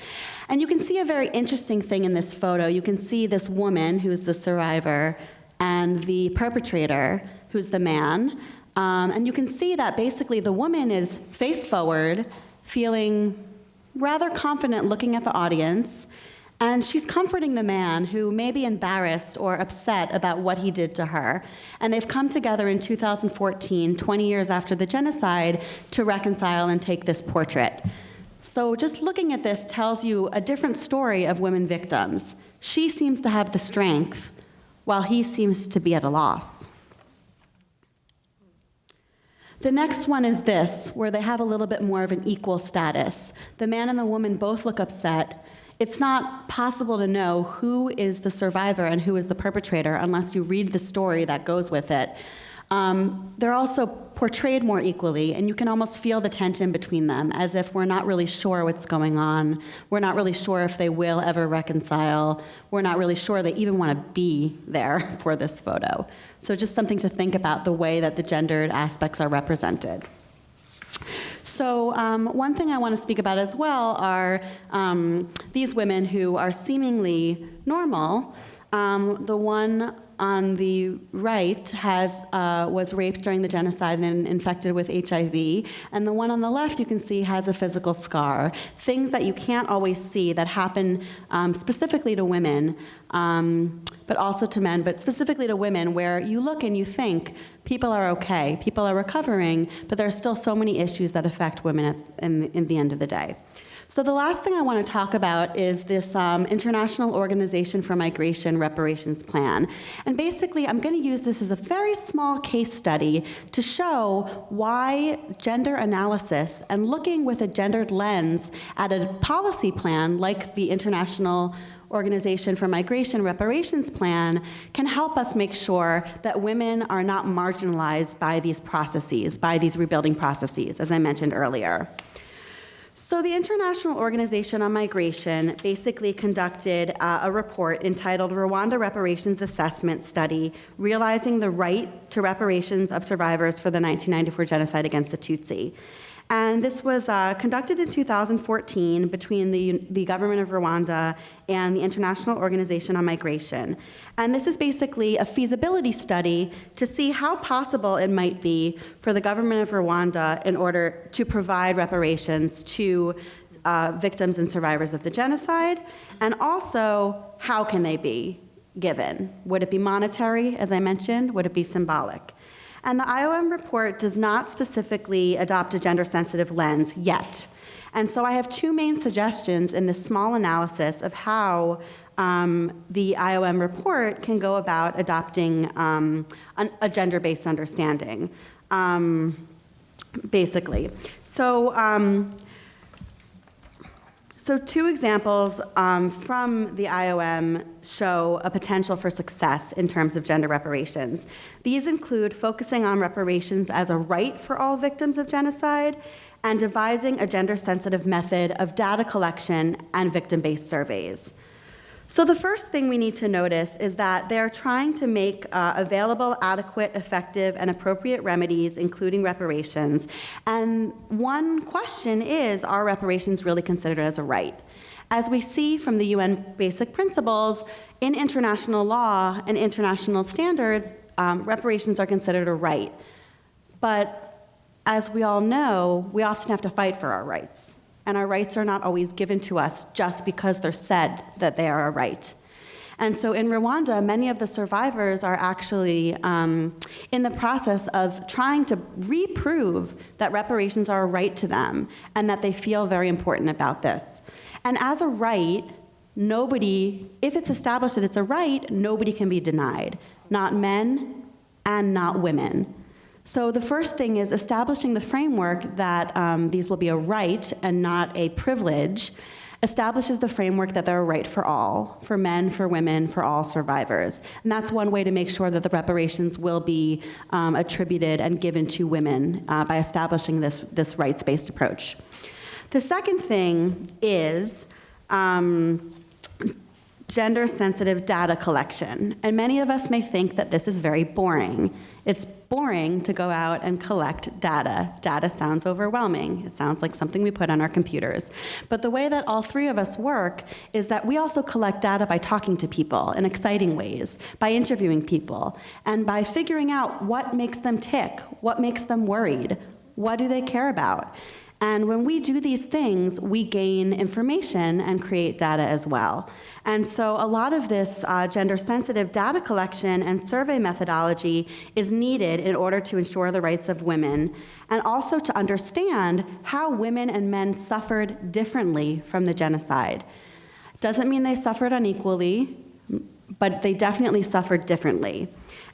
And you can see a very interesting thing in this photo. You can see this woman who's the survivor and the perpetrator who's the man. And you can see that basically the woman is face forward, feeling rather confident looking at the audience, and she's comforting the man who may be embarrassed or upset about what he did to her. And they've come together in 2014, 20 years after the genocide, to reconcile and take this portrait. So just looking at this tells you a different story of women victims. She seems to have the strength, while he seems to be at a loss. The next one is this, where they have a little bit more of an equal status. The man and the woman both look upset. It's not possible to know who is the survivor and who is the perpetrator unless you read the story that goes with it. They're also portrayed more equally, and you can almost feel the tension between them, as if we're not really sure what's going on. We're not really sure if they will ever reconcile. We're not really sure they even want to be there for this photo. So just something to think about, the way that the gendered aspects are represented. So one thing I want to speak about as well are these women who are seemingly normal. The one on the right was raped during the genocide and infected with HIV, and the one on the left you can see has a physical scar. Things that you can't always see that happen specifically to women, but also to men, but specifically to women, where you look and you think people are okay, people are recovering, but there are still so many issues that affect women in the end of the day. So the last thing I want to talk about is this International Organization for Migration Reparations Plan. And basically, I'm going to use this as a very small case study to show why gender analysis and looking with a gendered lens at a policy plan like the International Organization for Migration Reparations Plan can help us make sure that women are not marginalized by these processes, by these rebuilding processes, as I mentioned earlier. So the International Organization on Migration basically conducted a report entitled Rwanda Reparations Assessment Study, Realizing the Right to Reparations of Survivors for the 1994 Genocide Against the Tutsi. And this was conducted in 2014 between the government of Rwanda and the International Organization on Migration. And this is basically a feasibility study to see how possible it might be for the government of Rwanda in order to provide reparations to victims and survivors of the genocide, and also how can they be given? Would it be monetary, as I mentioned? Would it be symbolic? And the IOM report does not specifically adopt a gender-sensitive lens yet. And so I have two main suggestions in this small analysis of how the IOM report can go about adopting a gender-based understanding, basically. So two examples from the IOM show a potential for success in terms of gender reparations. These include focusing on reparations as a right for all victims of genocide and devising a gender-sensitive method of data collection and victim-based surveys. So the first thing we need to notice is that they're trying to make available, adequate, effective, and appropriate remedies, including reparations. And one question is, are reparations really considered as a right? As we see from the UN Basic Principles, in international law and international standards, reparations are considered a right. But as we all know, we often have to fight for our rights. And our rights are not always given to us just because they're said that they are a right. And so in Rwanda, many of the survivors are actually in the process of trying to reprove that reparations are a right to them and that they feel very important about this. And as a right, nobody, if it's established that it's a right, nobody can be denied, not men and not women. So the first thing is establishing the framework that these will be a right and not a privilege, establishes the framework that they're a right for all, for men, for women, for all survivors. And that's one way to make sure that the reparations will be attributed and given to women by establishing this rights-based approach. The second thing is gender-sensitive data collection. And many of us may think that this is very boring. It's boring to go out and collect data. Data sounds overwhelming. It sounds like something we put on our computers. But the way that all three of us work is that we also collect data by talking to people in exciting ways, by interviewing people, and by figuring out what makes them tick, what makes them worried, what do they care about. And when we do these things, we gain information and create data as well. And so a lot of this gender-sensitive data collection and survey methodology is needed in order to ensure the rights of women, and also to understand how women and men suffered differently from the genocide. Doesn't mean they suffered unequally, but they definitely suffered differently.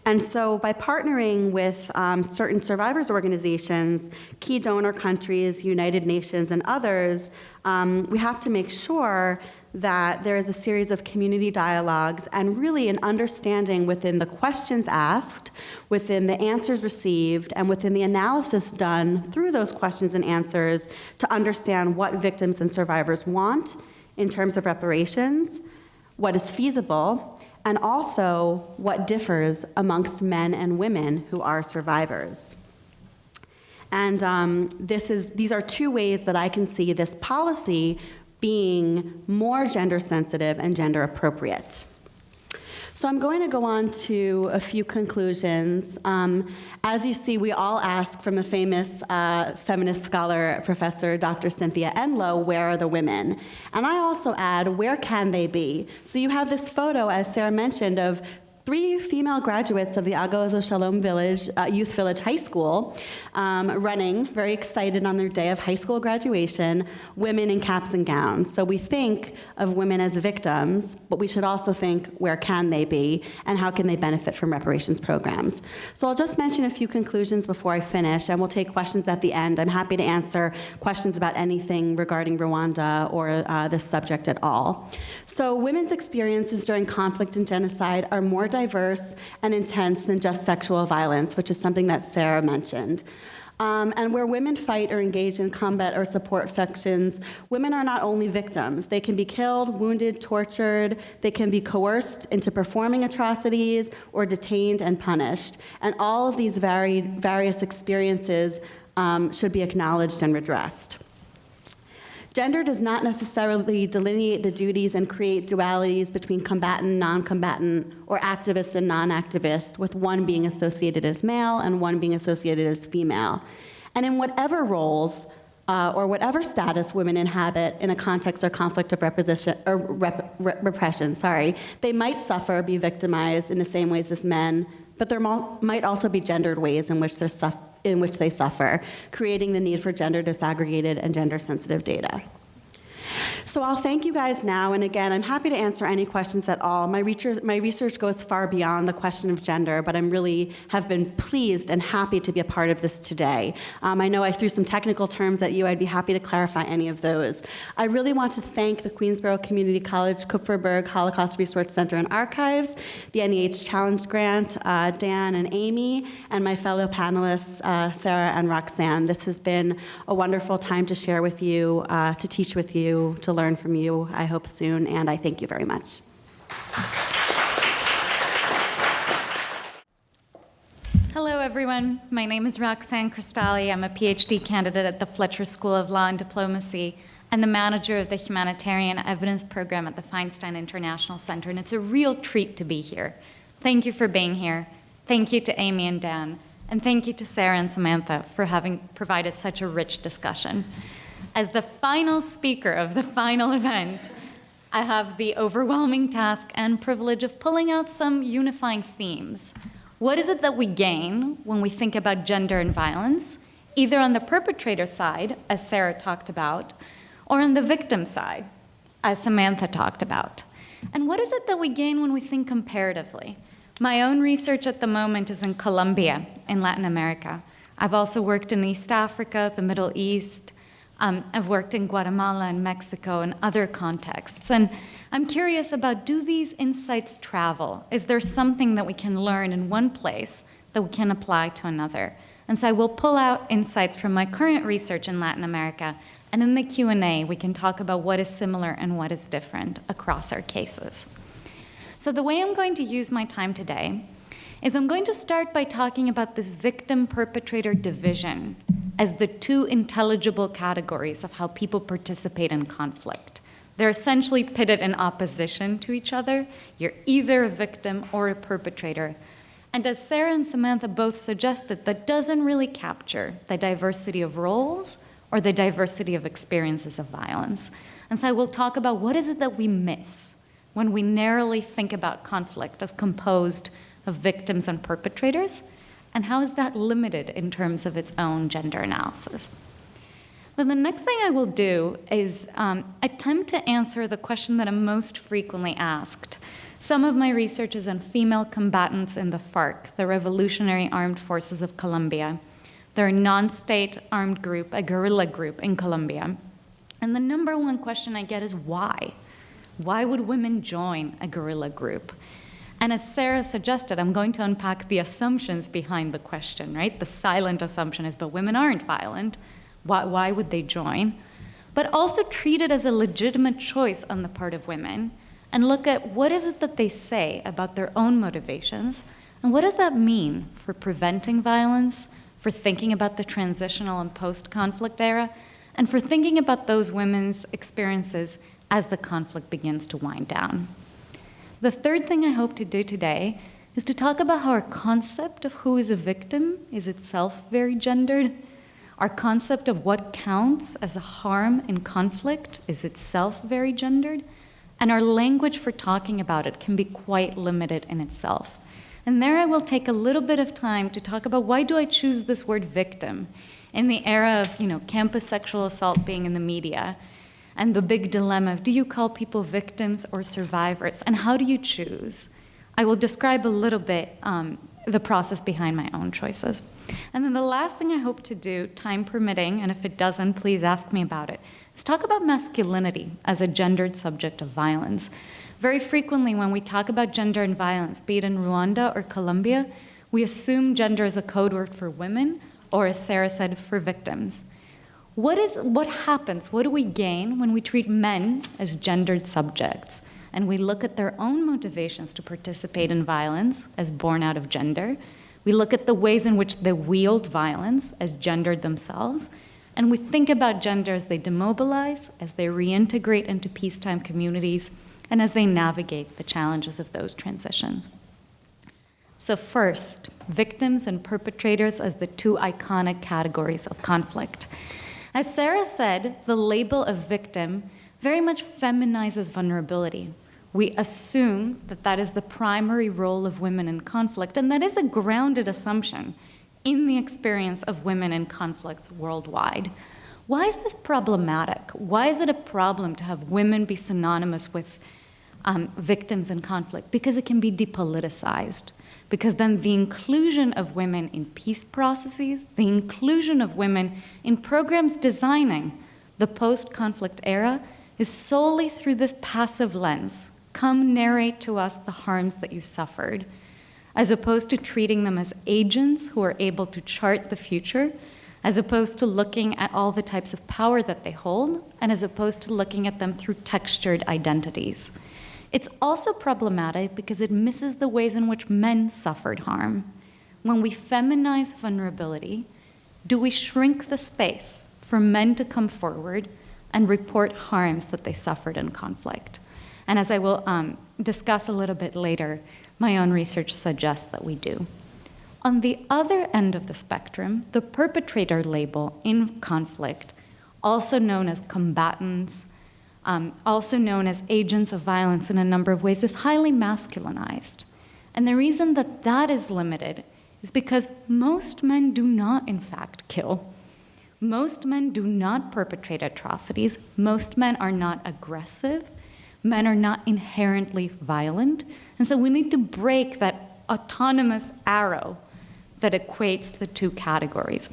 And so by partnering with certain survivors organizations, key donor countries, United Nations, and others, we have to make sure that there is a series of community dialogues and really an understanding within the questions asked, within the answers received, and within the analysis done through those questions and answers to understand what victims and survivors want in terms of reparations, what is feasible, and also what differs amongst men and women who are survivors. And these are two ways that I can see this policy being more gender sensitive and gender appropriate. So I'm going to go on to a few conclusions. As you see, we all ask from the famous feminist scholar, Professor Dr. Cynthia Enlow, where are the women? And I also add, where can they be? So you have this photo, as Sarah mentioned, of 3 female graduates of the Agozo Shalom Village, Youth Village High School, running, very excited on their day of high school graduation, women in caps and gowns. So we think of women as victims, but we should also think, where can they be, and how can they benefit from reparations programs? So I'll just mention a few conclusions before I finish, and we'll take questions at the end. I'm happy to answer questions about anything regarding Rwanda or this subject at all. So women's experiences during conflict and genocide are more diverse and intense than just sexual violence, which is something that Sarah mentioned. And where women fight or engage in combat or support factions, women are not only victims. They can be killed, wounded, tortured. They can be coerced into performing atrocities or detained and punished. And all of these various experiences should be acknowledged and redressed. Gender does not necessarily delineate the duties and create dualities between combatant, non-combatant, or activist and non-activist, with one being associated as male and one being associated as female. And in whatever roles or whatever status women inhabit in a context or conflict of repression, they might suffer, be victimized in the same ways as men, but there might also be gendered ways in which they suffer, creating the need for gender disaggregated and gender-sensitive data. So I'll thank you guys now, and again, I'm happy to answer any questions at all. My research goes far beyond the question of gender, but I'm really have been pleased and happy to be a part of this today. I know I threw some technical terms at you. I'd be happy to clarify any of those. I really want to thank the Queensborough Community College Kupferberg Holocaust Research Center and Archives, the NEH Challenge Grant, Dan and Amy, and my fellow panelists, Sarah and Roxanne. This has been a wonderful time to share with you, to teach with you, to learn from you, I hope soon, and I thank you very much. Hello, everyone. My name is Roxanne Krystalli. I'm a PhD candidate at the Fletcher School of Law and Diplomacy and the manager of the Humanitarian Evidence Program at the Feinstein International Center, and it's a real treat to be here. Thank you for being here. Thank you to Amy and Dan, and thank you to Sara and Samantha for having provided such a rich discussion. As the final speaker of the final event, I have the overwhelming task and privilege of pulling out some unifying themes. What is it that we gain when we think about gender and violence, either on the perpetrator side, as Sara talked about, or on the victim side, as Samantha talked about? And what is it that we gain when we think comparatively? My own research at the moment is in Colombia, in Latin America. I've also worked in East Africa, the Middle East. I've worked in Guatemala and Mexico and other contexts. And I'm curious about, do these insights travel? Is there something that we can learn in one place that we can apply to another? And so I will pull out insights from my current research in Latin America, and in the Q&A, we can talk about what is similar and what is different across our cases. So the way I'm going to use my time today is I'm going to start by talking about this victim-perpetrator division as the two intelligible categories of how people participate in conflict. They're essentially pitted in opposition to each other. You're either a victim or a perpetrator. And as Sara and Samantha both suggested, that doesn't really capture the diversity of roles or the diversity of experiences of violence. And so I will talk about what is it that we miss when we narrowly think about conflict as composed of victims and perpetrators, and how is that limited in terms of its own gender analysis. Then the next thing I will do is attempt to answer the question that I'm most frequently asked. Some of my research is on female combatants in the FARC, the Revolutionary Armed Forces of Colombia. They're a non-state armed group, a guerrilla group in Colombia. And the number one question I get is why? Why would women join a guerrilla group? And as Sara suggested, I'm going to unpack the assumptions behind the question, right? The silent assumption is, but women aren't violent. Why would they join? But also treat it as a legitimate choice on the part of women and look at what is it that they say about their own motivations, and what does that mean for preventing violence, for thinking about the transitional and post-conflict era, and for thinking about those women's experiences as the conflict begins to wind down. The third thing I hope to do today is to talk about how our concept of who is a victim is itself very gendered. Our concept of what counts as a harm in conflict is itself very gendered. And our language for talking about it can be quite limited in itself. And there I will take a little bit of time to talk about why do I choose this word victim in the era of campus sexual assault being in the media, and the big dilemma of do you call people victims or survivors, and how do you choose? I will describe a little bit the process behind my own choices. And then the last thing I hope to do, time permitting, and if it doesn't, please ask me about it, is talk about masculinity as a gendered subject of violence. Very frequently when we talk about gender and violence, be it in Rwanda or Colombia, we assume gender is a code word for women, or as Sara said, for victims. What happens, what do we gain when we treat men as gendered subjects? And we look at their own motivations to participate in violence as born out of gender. We look at the ways in which they wield violence as gendered themselves. And we think about gender as they demobilize, as they reintegrate into peacetime communities, and as they navigate the challenges of those transitions. So first, victims and perpetrators as the two iconic categories of conflict. As Sara said, the label of victim very much feminizes vulnerability. We assume that that is the primary role of women in conflict, and that is a grounded assumption in the experience of women in conflicts worldwide. Why is this problematic? Why is it a problem to have women be synonymous with victims in conflict? Because it can be depoliticized. Because then the inclusion of women in peace processes, the inclusion of women in programs designing the post-conflict era is solely through this passive lens. Come narrate to us the harms that you suffered, as opposed to treating them as agents who are able to chart the future, as opposed to looking at all the types of power that they hold, and as opposed to looking at them through textured identities. It's also problematic because it misses the ways in which men suffered harm. When we feminize vulnerability, do we shrink the space for men to come forward and report harms that they suffered in conflict? And as I will discuss a little bit later, my own research suggests that we do. On the other end of the spectrum, the perpetrator label in conflict, also known as combatants, also known as agents of violence in a number of ways, is highly masculinized. And the reason that that is limited is because most men do not, in fact, kill. Most men do not perpetrate atrocities. Most men are not aggressive. Men are not inherently violent. And so we need to break that autonomous arrow that equates the two categories.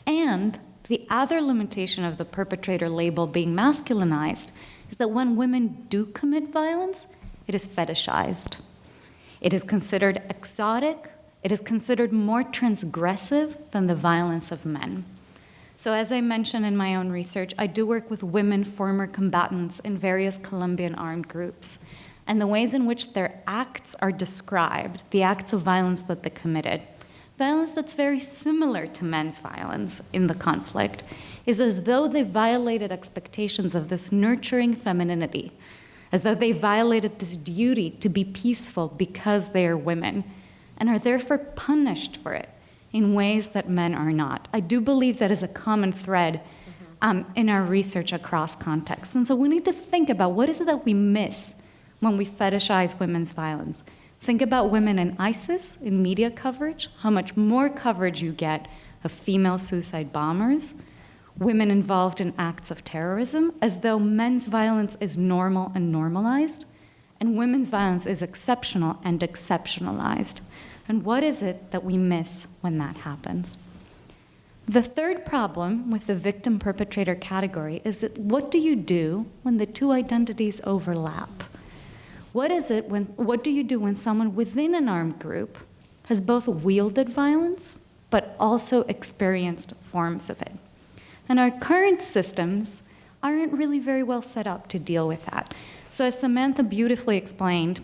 And the other limitation of the perpetrator label being masculinized is that when women do commit violence, it is fetishized. It is considered exotic. It is considered more transgressive than the violence of men. So as I mentioned in my own research, I do work with women former combatants in various Colombian armed groups. And the ways in which their acts are described, the acts of violence that they committed, violence that's very similar to men's violence in the conflict, is as though they violated expectations of this nurturing femininity, as though they violated this duty to be peaceful because they are women, and are therefore punished for it in ways that men are not. I do believe that is a common thread in our research across contexts. And so we need to think about what is it that we miss when we fetishize women's violence. Think about women in ISIS, in media coverage, how much more coverage you get of female suicide bombers, women involved in acts of terrorism, as though men's violence is normal and normalized, and women's violence is exceptional and exceptionalized. And what is it that we miss when that happens? The third problem with the victim-perpetrator category is that what do you do when the two identities overlap? What do you do when someone within an armed group has both wielded violence but also experienced forms of it? And our current systems aren't really very well set up to deal with that. So as Samantha beautifully explained,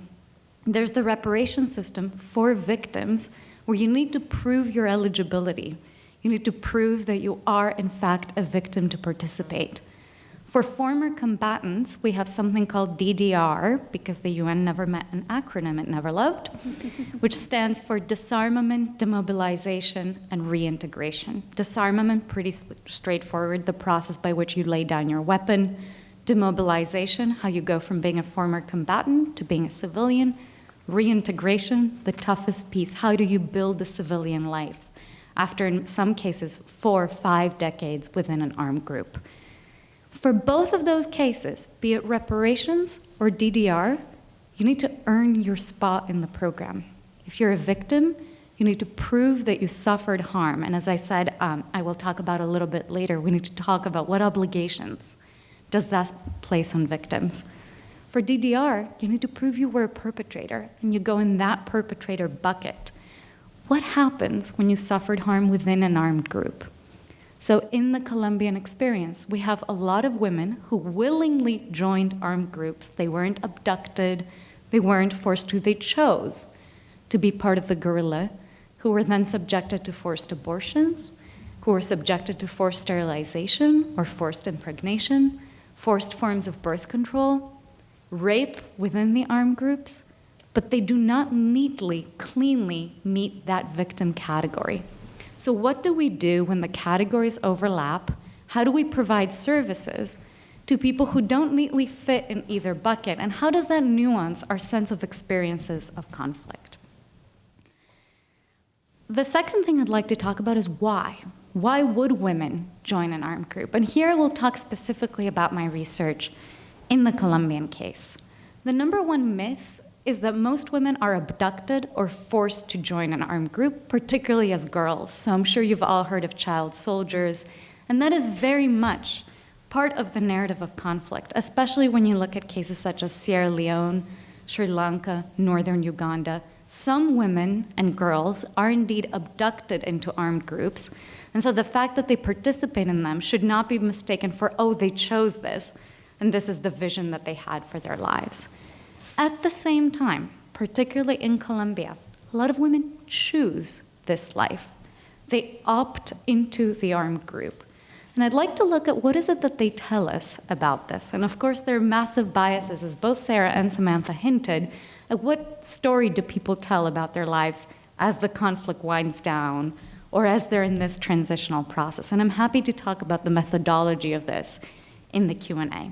there's the reparations system for victims where you need to prove your eligibility. You need to prove that you are, in fact, a victim to participate. For former combatants, we have something called DDR, because the UN never met an acronym it never loved, which stands for disarmament, demobilization, and reintegration. Disarmament, pretty straightforward, the process by which you lay down your weapon. Demobilization, how you go from being a former combatant to being a civilian. Reintegration, the toughest piece, how do you build a civilian life after, in some cases, 4 or 5 decades within an armed group. For both of those cases, be it reparations or DDR, you need to earn your spot in the program. If you're a victim, you need to prove that you suffered harm. And as I said, I will talk about a little bit later, we need to talk about what obligations does that place on victims. For DDR, you need to prove you were a perpetrator, and you go in that perpetrator bucket. What happens when you suffered harm within an armed group? So in the Colombian experience, we have a lot of women who willingly joined armed groups. They weren't abducted, they weren't forced to, they chose to be part of the guerrilla, who were then subjected to forced abortions, who were subjected to forced sterilization or forced impregnation, forced forms of birth control, rape within the armed groups, but they do not neatly, cleanly meet that victim category. So what do we do when the categories overlap? How do we provide services to people who don't neatly fit in either bucket? And how does that nuance our sense of experiences of conflict? The second thing I'd like to talk about is why. Why would women join an armed group? And here I will talk specifically about my research in the Colombian case. The number one myth is that most women are abducted or forced to join an armed group, particularly as girls. So I'm sure you've all heard of child soldiers, and that is very much part of the narrative of conflict, especially when you look at cases such as Sierra Leone, Sri Lanka, northern Uganda. Some women and girls are indeed abducted into armed groups, and so the fact that they participate in them should not be mistaken for, oh, they chose this, and this is the vision that they had for their lives. At the same time, particularly in Colombia, a lot of women choose this life. They opt into the armed group. And I'd like to look at what is it that they tell us about this. And of course, there are massive biases, as both Sara and Samantha hinted, at what story do people tell about their lives as the conflict winds down or as they're in this transitional process. And I'm happy to talk about the methodology of this in the Q&A.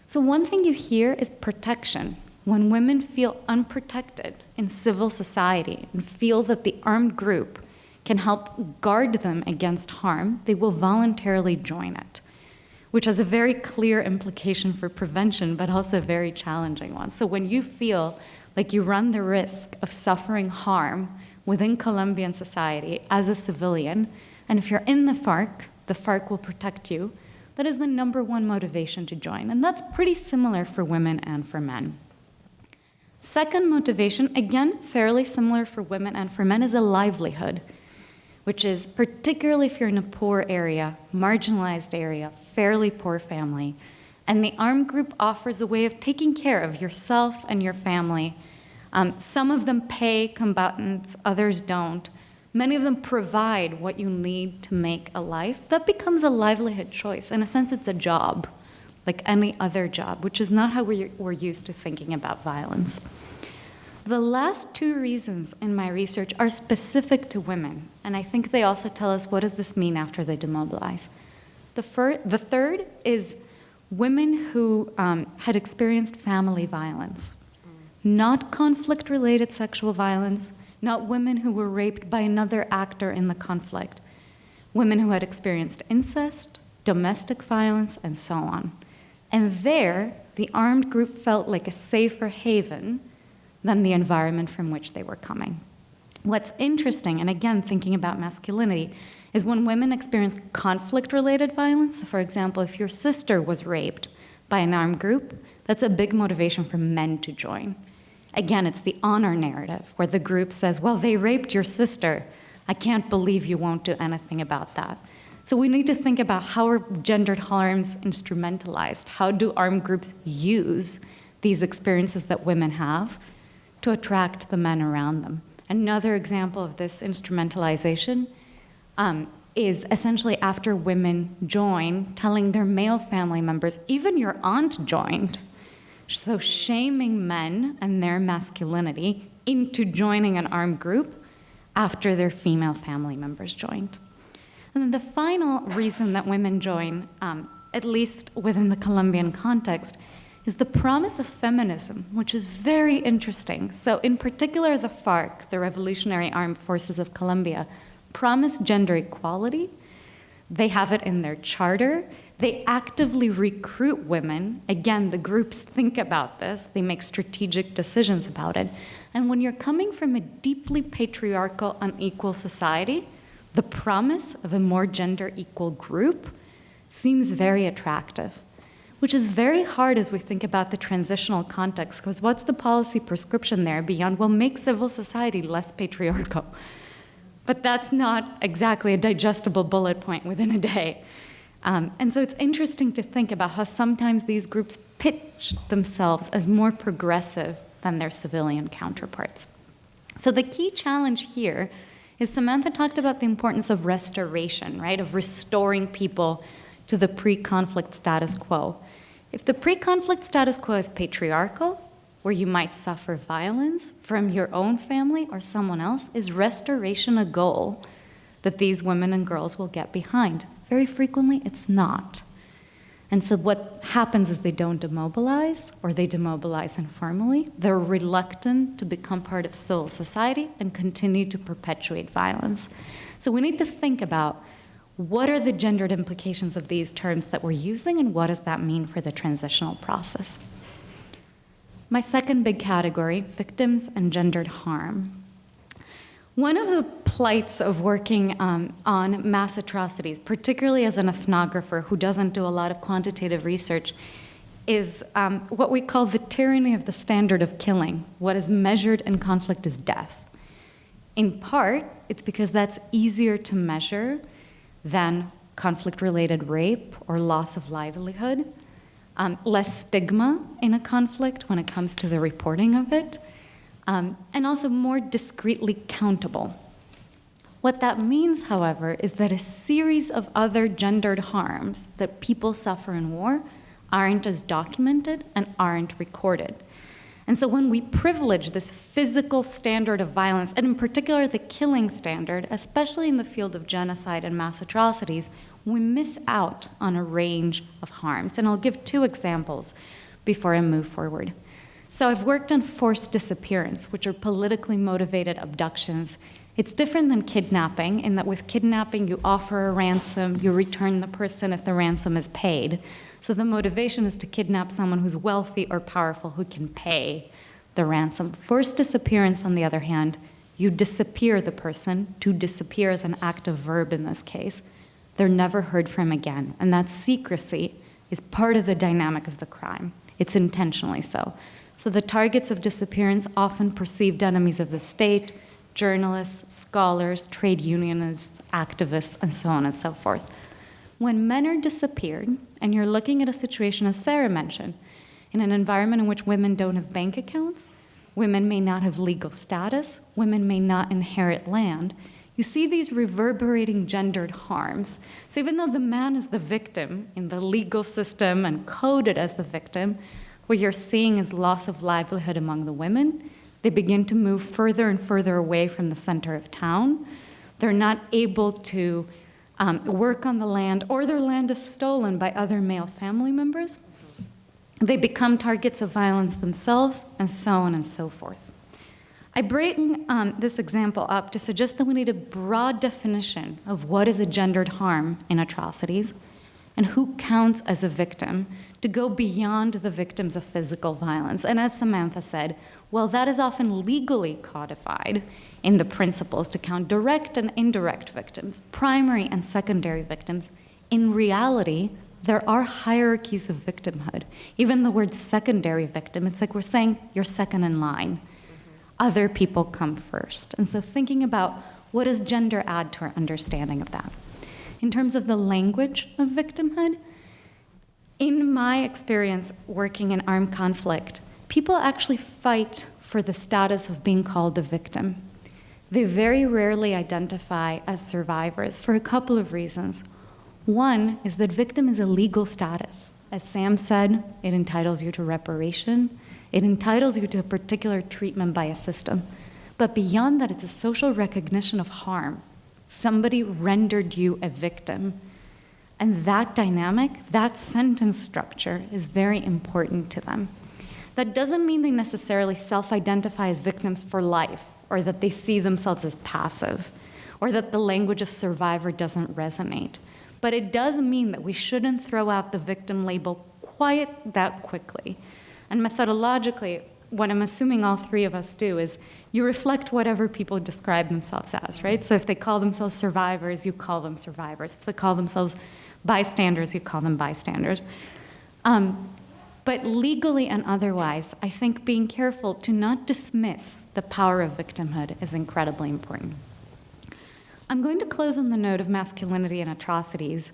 So one thing you hear is protection. When women feel unprotected in civil society and feel that the armed group can help guard them against harm, they will voluntarily join it, which has a very clear implication for prevention, but also a very challenging one. So when you feel like you run the risk of suffering harm within Colombian society as a civilian, and if you're in the FARC will protect you, that is the number one motivation to join. And that's pretty similar for women and for men. Second motivation, again, fairly similar for women and for men, is a livelihood, which is particularly if you're in a poor area, marginalized area, fairly poor family, and the armed group offers a way of taking care of yourself and your family. Some of them pay combatants, others don't. Many of them provide what you need to make a life. That becomes a livelihood choice. In a sense, it's a job, like any other job, which is not how we're used to thinking about violence. The last two reasons in my research are specific to women, and I think they also tell us what does this mean after they demobilize. The third is women who had experienced family violence, not conflict-related sexual violence, not women who were raped by another actor in the conflict, women who had experienced incest, domestic violence, and so on. And there, the armed group felt like a safer haven than the environment from which they were coming. What's interesting, and again, thinking about masculinity, is when women experience conflict-related violence. So for example, if your sister was raped by an armed group, that's a big motivation for men to join. Again, it's the honor narrative, where the group says, well, they raped your sister. I can't believe you won't do anything about that. So we need to think about how are gendered harms instrumentalized? How do armed groups use these experiences that women have to attract the men around them? Another example of this instrumentalization, is essentially after women join, telling their male family members, even your aunt joined. So shaming men and their masculinity into joining an armed group after their female family members joined. And then the final reason that women join, at least within the Colombian context, is the promise of feminism, which is very interesting. So in particular, the FARC, the Revolutionary Armed Forces of Colombia, promise gender equality. They have it in their charter. They actively recruit women. Again, the groups think about this. They make strategic decisions about it. And when you're coming from a deeply patriarchal, unequal society, the promise of a more gender equal group seems very attractive, which is very hard as we think about the transitional context, because what's the policy prescription there beyond, well, make civil society less patriarchal? But that's not exactly a digestible bullet point within a day. And so it's interesting to think about how sometimes these groups pitch themselves as more progressive than their civilian counterparts. So the key challenge here is Samantha talked about the importance of restoration, right, of restoring people to the pre-conflict status quo. If the pre-conflict status quo is patriarchal, where you might suffer violence from your own family or someone else, is restoration a goal that these women and girls will get behind? Very frequently, it's not. And so what happens is they don't demobilize, or they demobilize informally. They're reluctant to become part of civil society and continue to perpetuate violence. So we need to think about what are the gendered implications of these terms that we're using, and what does that mean for the transitional process? My second big category, victims and gendered harm. One of the plights of working on mass atrocities, particularly as an ethnographer who doesn't do a lot of quantitative research, is what we call the tyranny of the standard of killing. What is measured in conflict is death. In part, it's because that's easier to measure than conflict-related rape or loss of livelihood. Less stigma in a conflict when it comes to the reporting of it, and also more discreetly countable. What that means, however, is that a series of other gendered harms that people suffer in war aren't as documented and aren't recorded. And so when we privilege this physical standard of violence, and in particular the killing standard, especially in the field of genocide and mass atrocities, we miss out on a range of harms. And I'll give two examples before I move forward. So I've worked on forced disappearance, which are politically motivated abductions. It's different than kidnapping in that with kidnapping, you offer a ransom, you return the person if the ransom is paid. So the motivation is to kidnap someone who's wealthy or powerful who can pay the ransom. Forced disappearance, on the other hand, you disappear the person. To disappear is an active verb in this case. They're never heard from again. And that secrecy is part of the dynamic of the crime. It's intentionally so. So the targets of disappearance, often perceived enemies of the state, journalists, scholars, trade unionists, activists, and so on and so forth. When men are disappeared, and you're looking at a situation, as Sara mentioned, in an environment in which women don't have bank accounts, women may not have legal status, women may not inherit land, you see these reverberating gendered harms. So even though the man is the victim in the legal system and coded as the victim, what you're seeing is loss of livelihood among the women. They begin to move further and further away from the center of town. They're not able to work on the land, or their land is stolen by other male family members. They become targets of violence themselves, and so on and so forth. I bring this example up to suggest that we need a broad definition of what is a gendered harm in atrocities and who counts as a victim, to go beyond the victims of physical violence. And as Samantha said, while that is often legally codified in the principles to count direct and indirect victims, primary and secondary victims, in reality, there are hierarchies of victimhood. Even the word secondary victim, it's like we're saying you're second in line. Other people come first. And so thinking about what does gender add to our understanding of that? In terms of the language of victimhood, in my experience working in armed conflict, people actually fight for the status of being called a victim. they very rarely identify as survivors for a couple of reasons. One is that victim is a legal status. As Sam said, it entitles you to reparation. It entitles you to a particular treatment by a system. But beyond that, it's a social recognition of harm. Somebody rendered you a victim. And that dynamic, that sentence structure is very important to them. That doesn't mean they necessarily self-identify as victims for life, or that they see themselves as passive, or that the language of survivor doesn't resonate. But it does mean that we shouldn't throw out the victim label quite that quickly. And methodologically, what I'm assuming all three of us do is you reflect whatever people describe themselves as, right? So if they call themselves survivors, you call them survivors. If they call themselves bystanders, you call them bystanders. But legally and otherwise, I think being careful to not dismiss the power of victimhood is incredibly important. I'm going to close on the note of masculinity and atrocities,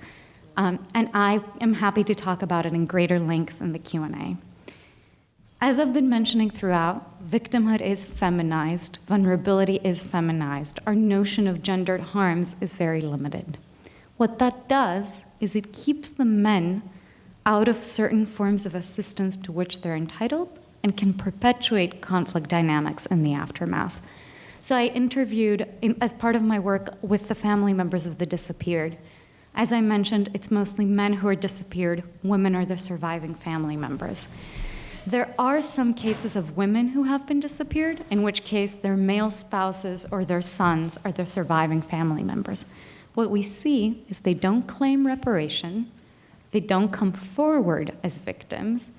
and I am happy to talk about it in greater length in the Q&A. As I've been mentioning throughout, victimhood is feminized, vulnerability is feminized. Our notion of gendered harms is very limited. What that does is it keeps the men out of certain forms of assistance to which they're entitled and can perpetuate conflict dynamics in the aftermath. So I interviewed, as part of my work, with the family members of the disappeared. As I mentioned, it's mostly men who are disappeared, women are the surviving family members. There are some cases of women who have been disappeared, in which case their male spouses or their sons are the surviving family members. What we see is they don't claim reparation, they don't come forward as victims,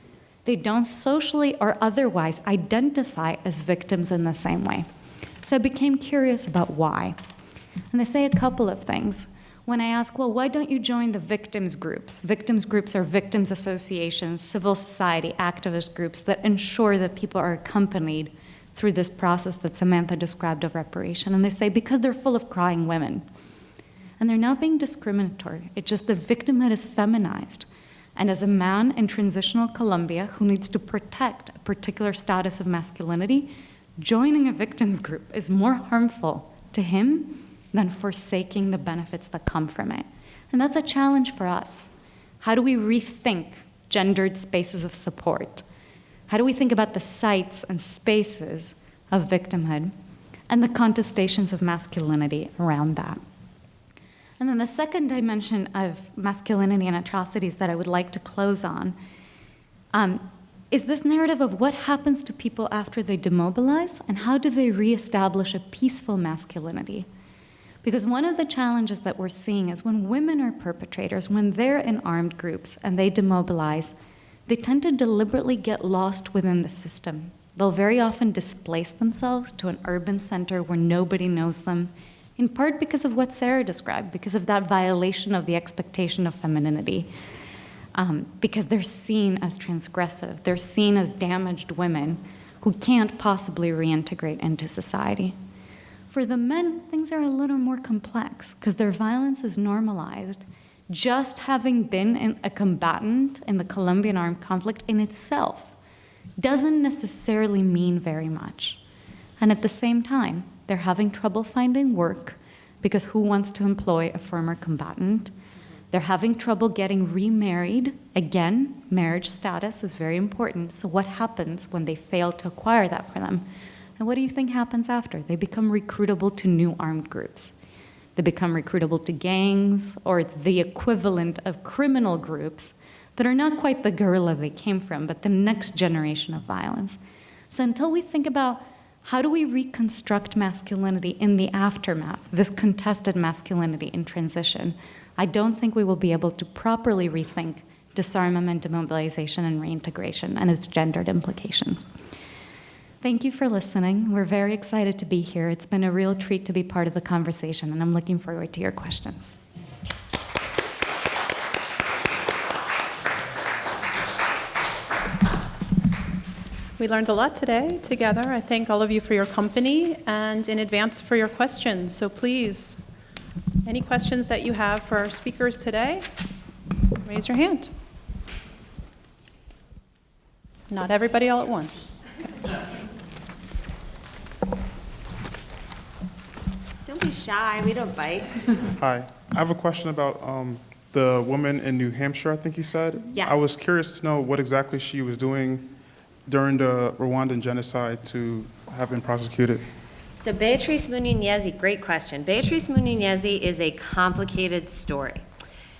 they don't socially or otherwise identify as victims in the same way. So I became curious about why. And they say a couple of things. When I ask, well, why don't you join the victims groups? Victims groups are victims associations, civil society, activist groups that ensure that people are accompanied through this process that Samantha described of reparation. And they say, because they're full of crying women. And they're not being discriminatory. It's just that victimhood is feminized. And as a man in transitional Colombia who needs to protect a particular status of masculinity, joining a victims group is more harmful to him than forsaking the benefits that come from it. And that's a challenge for us. How do we rethink gendered spaces of support? How do we think about the sites and spaces of victimhood and the contestations of masculinity around that? And then the second dimension of masculinity and atrocities that I would like to close on is this narrative of what happens to people after they demobilize and how do they reestablish a peaceful masculinity. Because one of the challenges that we're seeing is when women are perpetrators, when they're in armed groups and they demobilize, they tend to deliberately get lost within the system. They'll very often displace themselves to an urban center where nobody knows them, in part because of what Sara described, because of that violation of the expectation of femininity, because they're seen as transgressive, they're seen as damaged women who can't possibly reintegrate into society. For the men, things are a little more complex because their violence is normalized. Just having been a combatant in the Colombian armed conflict in itself doesn't necessarily mean very much. And at the same time, they're having trouble finding work because who wants to employ a former combatant? They're having trouble getting remarried. Again, marriage status is very important. So what happens when they fail to acquire that for them? And what do you think happens after? They become recruitable to new armed groups. They become recruitable to gangs or the equivalent of criminal groups that are not quite the guerrilla they came from, but the next generation of violence. So until we think about how do we reconstruct masculinity in the aftermath, this contested masculinity in transition, I don't think we will be able to properly rethink disarmament, demobilization, and reintegration and its gendered implications. Thank you for listening. We're very excited to be here. It's been a real treat to be part of the conversation, and I'm looking forward to your questions. We learned a lot today together. I thank all of you for your company and in advance for your questions. So please, any questions that you have for our speakers today, raise your hand. Not everybody all at once. Don't be shy, we don't bite. Hi, I have a question about the woman in New Hampshire, I think you said. Yeah. I was curious to know what exactly she was doing during the Rwandan genocide to have been prosecuted. So Beatrice Munyenyezi, great question. Beatrice Munyenyezi is a complicated story.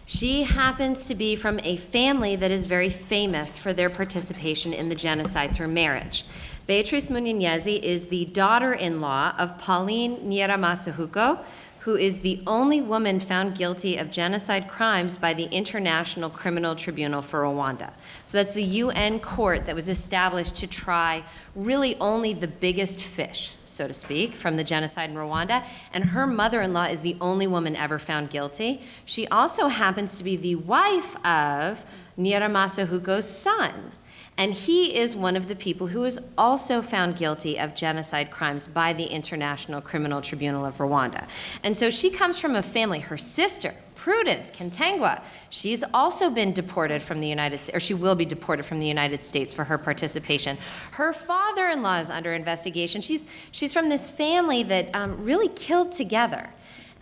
She happens to be from a family that is very famous for their participation in the genocide through marriage. Beatrice Munyenyezi is the daughter-in-law of Pauline Nyiramashuko, who is the only woman found guilty of genocide crimes by the International Criminal Tribunal for Rwanda. So that's the UN court that was established to try really only the biggest fish, so to speak, from the genocide in Rwanda. And her mother-in-law is the only woman ever found guilty. She also happens to be the wife of Nyiramashuko's son. And he is one of the people who is also found guilty of genocide crimes by the International Criminal Tribunal of Rwanda. And so she comes from a family, her sister, Prudence Kentengwa, she's also been deported from the United States, or she will be deported from the United States for her participation. Her father-in-law is under investigation. She's from this family that really killed together.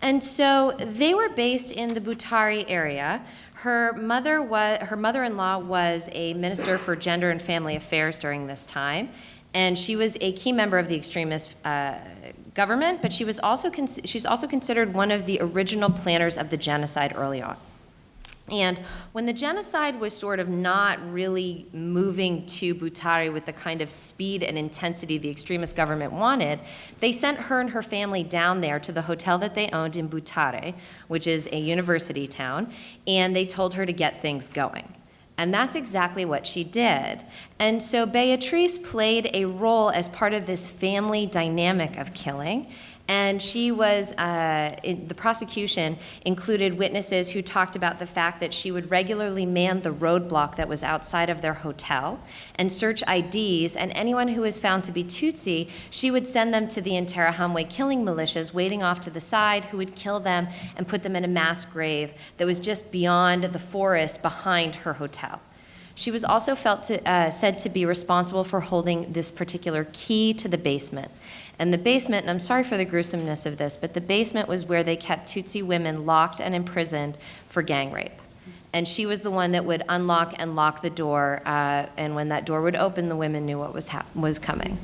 And so they were based in the Butare area. Her mother-in-law was a minister for gender and family affairs during this time, and she was a key member of the extremist government, but she's also considered one of the original planners of the genocide early on. And when the genocide was sort of not really moving to Butare with the kind of speed and intensity the extremist government wanted, they sent her and her family down there to the hotel that they owned in Butare, which is a university town, and they told her to get things going. And that's exactly what she did. And so Beatrice played a role as part of this family dynamic of killing. And she was, the prosecution included witnesses who talked about the fact that she would regularly man the roadblock that was outside of their hotel and search IDs, and anyone who was found to be Tutsi, she would send them to the Interahamwe killing militias waiting off to the side, who would kill them and put them in a mass grave that was just beyond the forest behind her hotel. She was also said to be responsible for holding this particular key to the basement. And the basement, and I'm sorry for the gruesomeness of this, but the basement was where they kept Tutsi women locked and imprisoned for gang rape. And she was the one that would unlock and lock the door, and when that door would open, the women knew what was coming.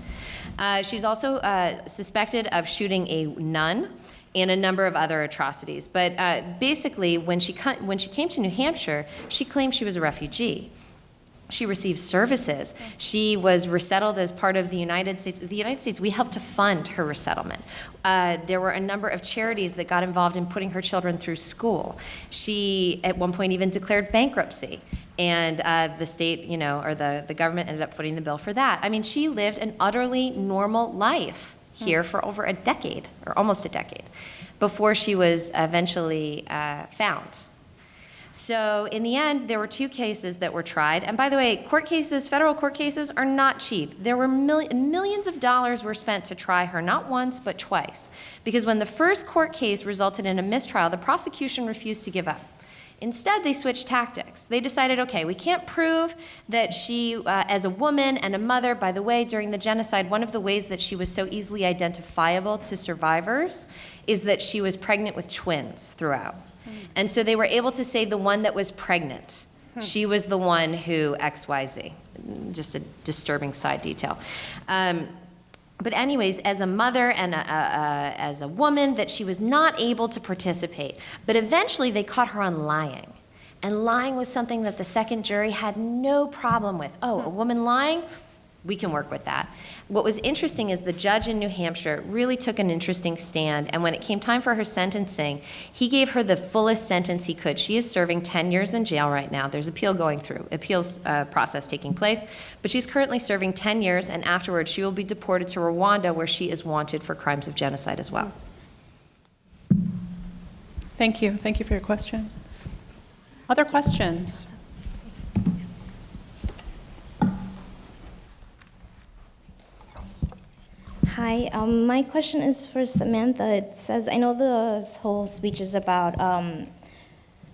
She's also suspected of shooting a nun and a number of other atrocities. But basically, when she came to New Hampshire, she claimed she was a refugee. She received services. She was resettled as part of the United States. The United States, we helped to fund her resettlement. There were a number of charities that got involved in putting her children through school. She, at one point, even declared bankruptcy. And the state, or the government ended up footing the bill for that. I mean, she lived an utterly normal life here for over a decade, or almost a decade, before she was eventually found. So in the end, there were 2 cases that were tried. And by the way, federal court cases are not cheap. There were millions of dollars were spent to try her, not once, but twice. Because when the first court case resulted in a mistrial, the prosecution refused to give up. Instead, they switched tactics. They decided, okay, we can't prove that she, as a woman and a mother, by the way, during the genocide, one of the ways that she was so easily identifiable to survivors is that she was pregnant with twins throughout. And so they were able to say the one that was pregnant, she was the one who XYZ, just a disturbing side detail. But anyways, as a mother and as a woman, that she was not able to participate. But eventually they caught her on lying. And lying was something that the second jury had no problem with. Oh, a woman lying? We can work with that. What was interesting is the judge in New Hampshire really took an interesting stand, and when it came time for her sentencing, he gave her the fullest sentence he could. She is serving 10 years in jail right now. There's appeals process taking place, but she's currently serving 10 years, and afterwards she will be deported to Rwanda, where she is wanted for crimes of genocide as well. Thank you. Thank you for your question. Other questions? Hi, my question is for Samantha. It says, I know this whole speech is about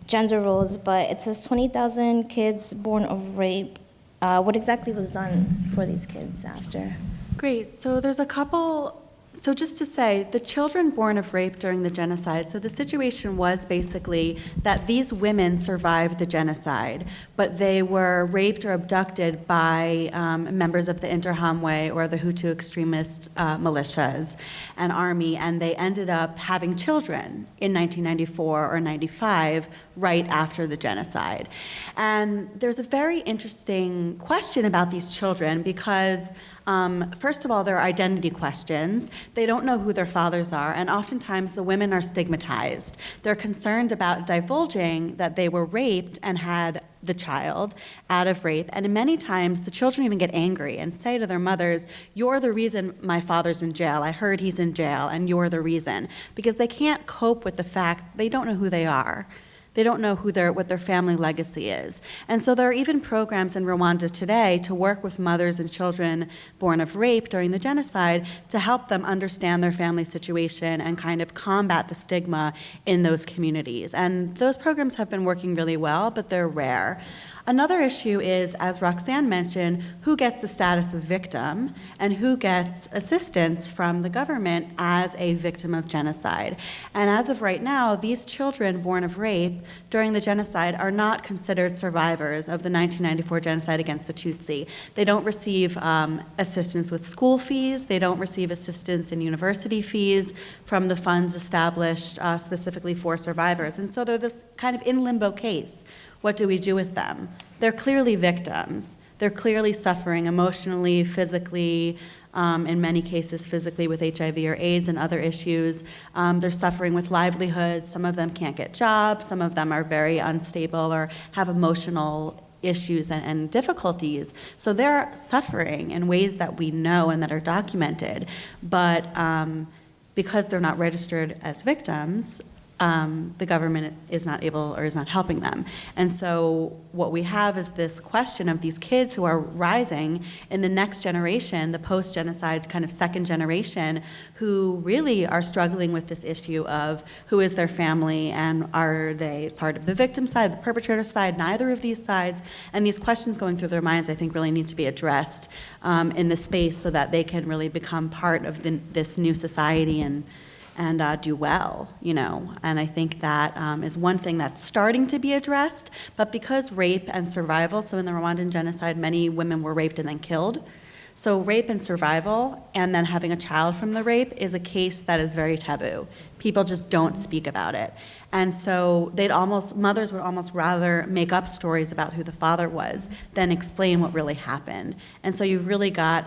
gender roles, but it says 20,000 kids born of rape. What exactly was done for these kids after? Great. So there's a couple So just to say, the children born of rape during the genocide, so the situation was basically that these women survived the genocide, but they were raped or abducted by members of the Interahamwe or the Hutu extremist militias and army, and they ended up having children in 1994 or 95, right after the genocide. And there's a very interesting question about these children because first of all, there are identity questions. They don't know who their fathers are, and oftentimes the women are stigmatized. They're concerned about divulging that they were raped and had the child out of rape, and many times the children even get angry and say to their mothers, "You're the reason my father's in jail. I heard he's in jail, and you're the reason," because they can't cope with the fact they don't know who they are. They don't know what their family legacy is. And so there are even programs in Rwanda today to work with mothers and children born of rape during the genocide to help them understand their family situation and kind of combat the stigma in those communities. And those programs have been working really well, but they're rare. Another issue is, as Roxanne mentioned, who gets the status of victim and who gets assistance from the government as a victim of genocide. And as of right now, these children born of rape during the genocide are not considered survivors of the 1994 genocide against the Tutsi. They don't receive assistance with school fees. They don't receive assistance in university fees from the funds established specifically for survivors. And so they're this kind of in limbo case. What do we do with them? They're clearly victims. They're clearly suffering emotionally, physically, in many cases physically with HIV or AIDS and other issues. They're suffering with livelihoods. Some of them can't get jobs. Some of them are very unstable or have emotional issues and difficulties. So they're suffering in ways that we know and that are documented. But because they're not registered as victims, the government is not able or is not helping them. And so what we have is this question of these kids who are rising in the next generation, the post-genocide kind of second generation, who really are struggling with this issue of who is their family and are they part of the victim side, the perpetrator side, neither of these sides. And these questions going through their minds, I think, really need to be addressed in this space so that they can really become part of this new society and do well, you know. And I think that is one thing that's starting to be addressed, but because rape and survival, so in the Rwandan genocide, many women were raped and then killed. So rape and survival, and then having a child from the rape is a case that is very taboo. People just don't speak about it. And so mothers would almost rather make up stories about who the father was than explain what really happened. And so you've really got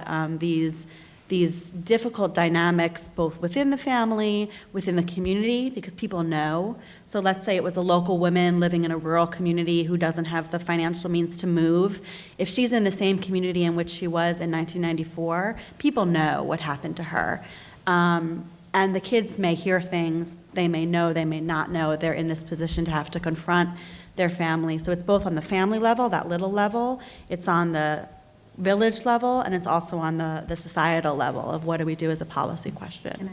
these difficult dynamics both within the family, within the community, because people know. So let's say it was a local woman living in a rural community who doesn't have the financial means to move. If she's in the same community in which she was in 1994, people know what happened to her. And the kids may hear things, they may know, they may not know. They're in this position to have to confront their family. So it's both on the family level, that little level, it's on the village level, and it's also on the societal level of what do we do as a policy question.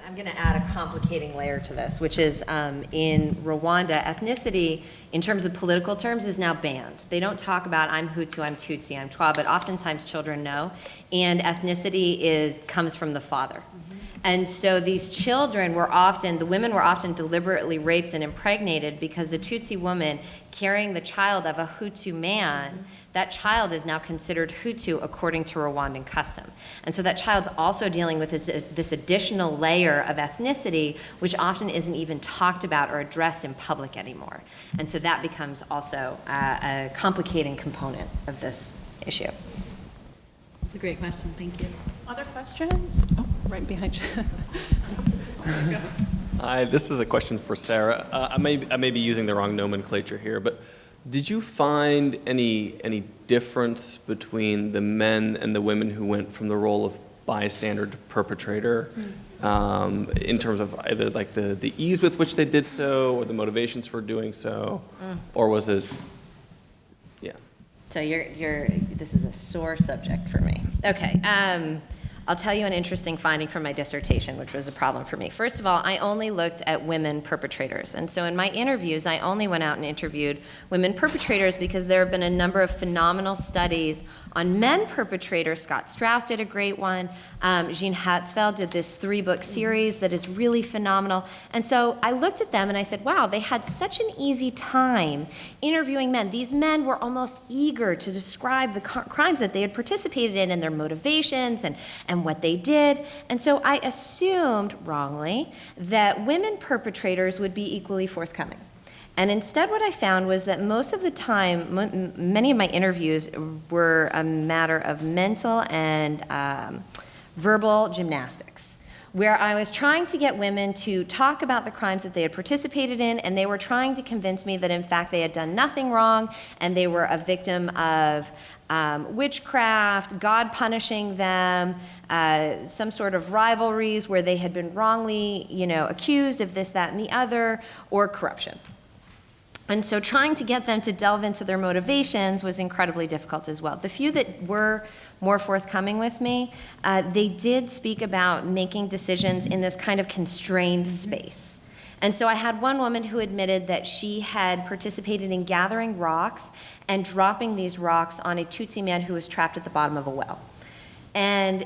I'm going to add a complicating layer to this, which is in Rwanda, ethnicity, in terms of political terms, is now banned. They don't talk about I'm Hutu, I'm Tutsi, I'm Twa, but oftentimes children know, and ethnicity comes from the father. And so these children the women were often deliberately raped and impregnated because a Tutsi woman carrying the child of a Hutu man, that child is now considered Hutu according to Rwandan custom. And so that child's also dealing with this additional layer of ethnicity, which often isn't even talked about or addressed in public anymore. And so that becomes also a complicating component of this issue. That's a great question, thank you. Other questions? Oh, right behind you. Hi, this is a question for Sarah. I may be using the wrong nomenclature here, but did you find any difference between the men and the women who went from the role of bystander to perpetrator in terms of either like the ease with which they did so or the motivations for doing so, or was it, yeah? So this is a sore subject for me. Okay. I'll tell you an interesting finding from my dissertation, which was a problem for me. First of all, I only looked at women perpetrators. And so in my interviews, I only went out and interviewed women perpetrators because there have been a number of phenomenal studies on men perpetrators. Scott Strauss did a great one. Jean Hatzfeld did this 3-book series that is really phenomenal. And so I looked at them and I said, wow, they had such an easy time interviewing men. These men were almost eager to describe the crimes that they had participated in and their motivations and what they did. And so I assumed, wrongly, that women perpetrators would be equally forthcoming. And instead what I found was that most of the time, many of my interviews were a matter of mental and verbal gymnastics, where I was trying to get women to talk about the crimes that they had participated in, and they were trying to convince me that in fact they had done nothing wrong, and they were a victim of witchcraft, God punishing them, some sort of rivalries where they had been wrongly, accused of this, that, and the other, or corruption. And so trying to get them to delve into their motivations was incredibly difficult as well. The few that were more forthcoming with me, they did speak about making decisions in this kind of constrained space. And so I had one woman who admitted that she had participated in gathering rocks and dropping these rocks on a Tutsi man who was trapped at the bottom of a well. And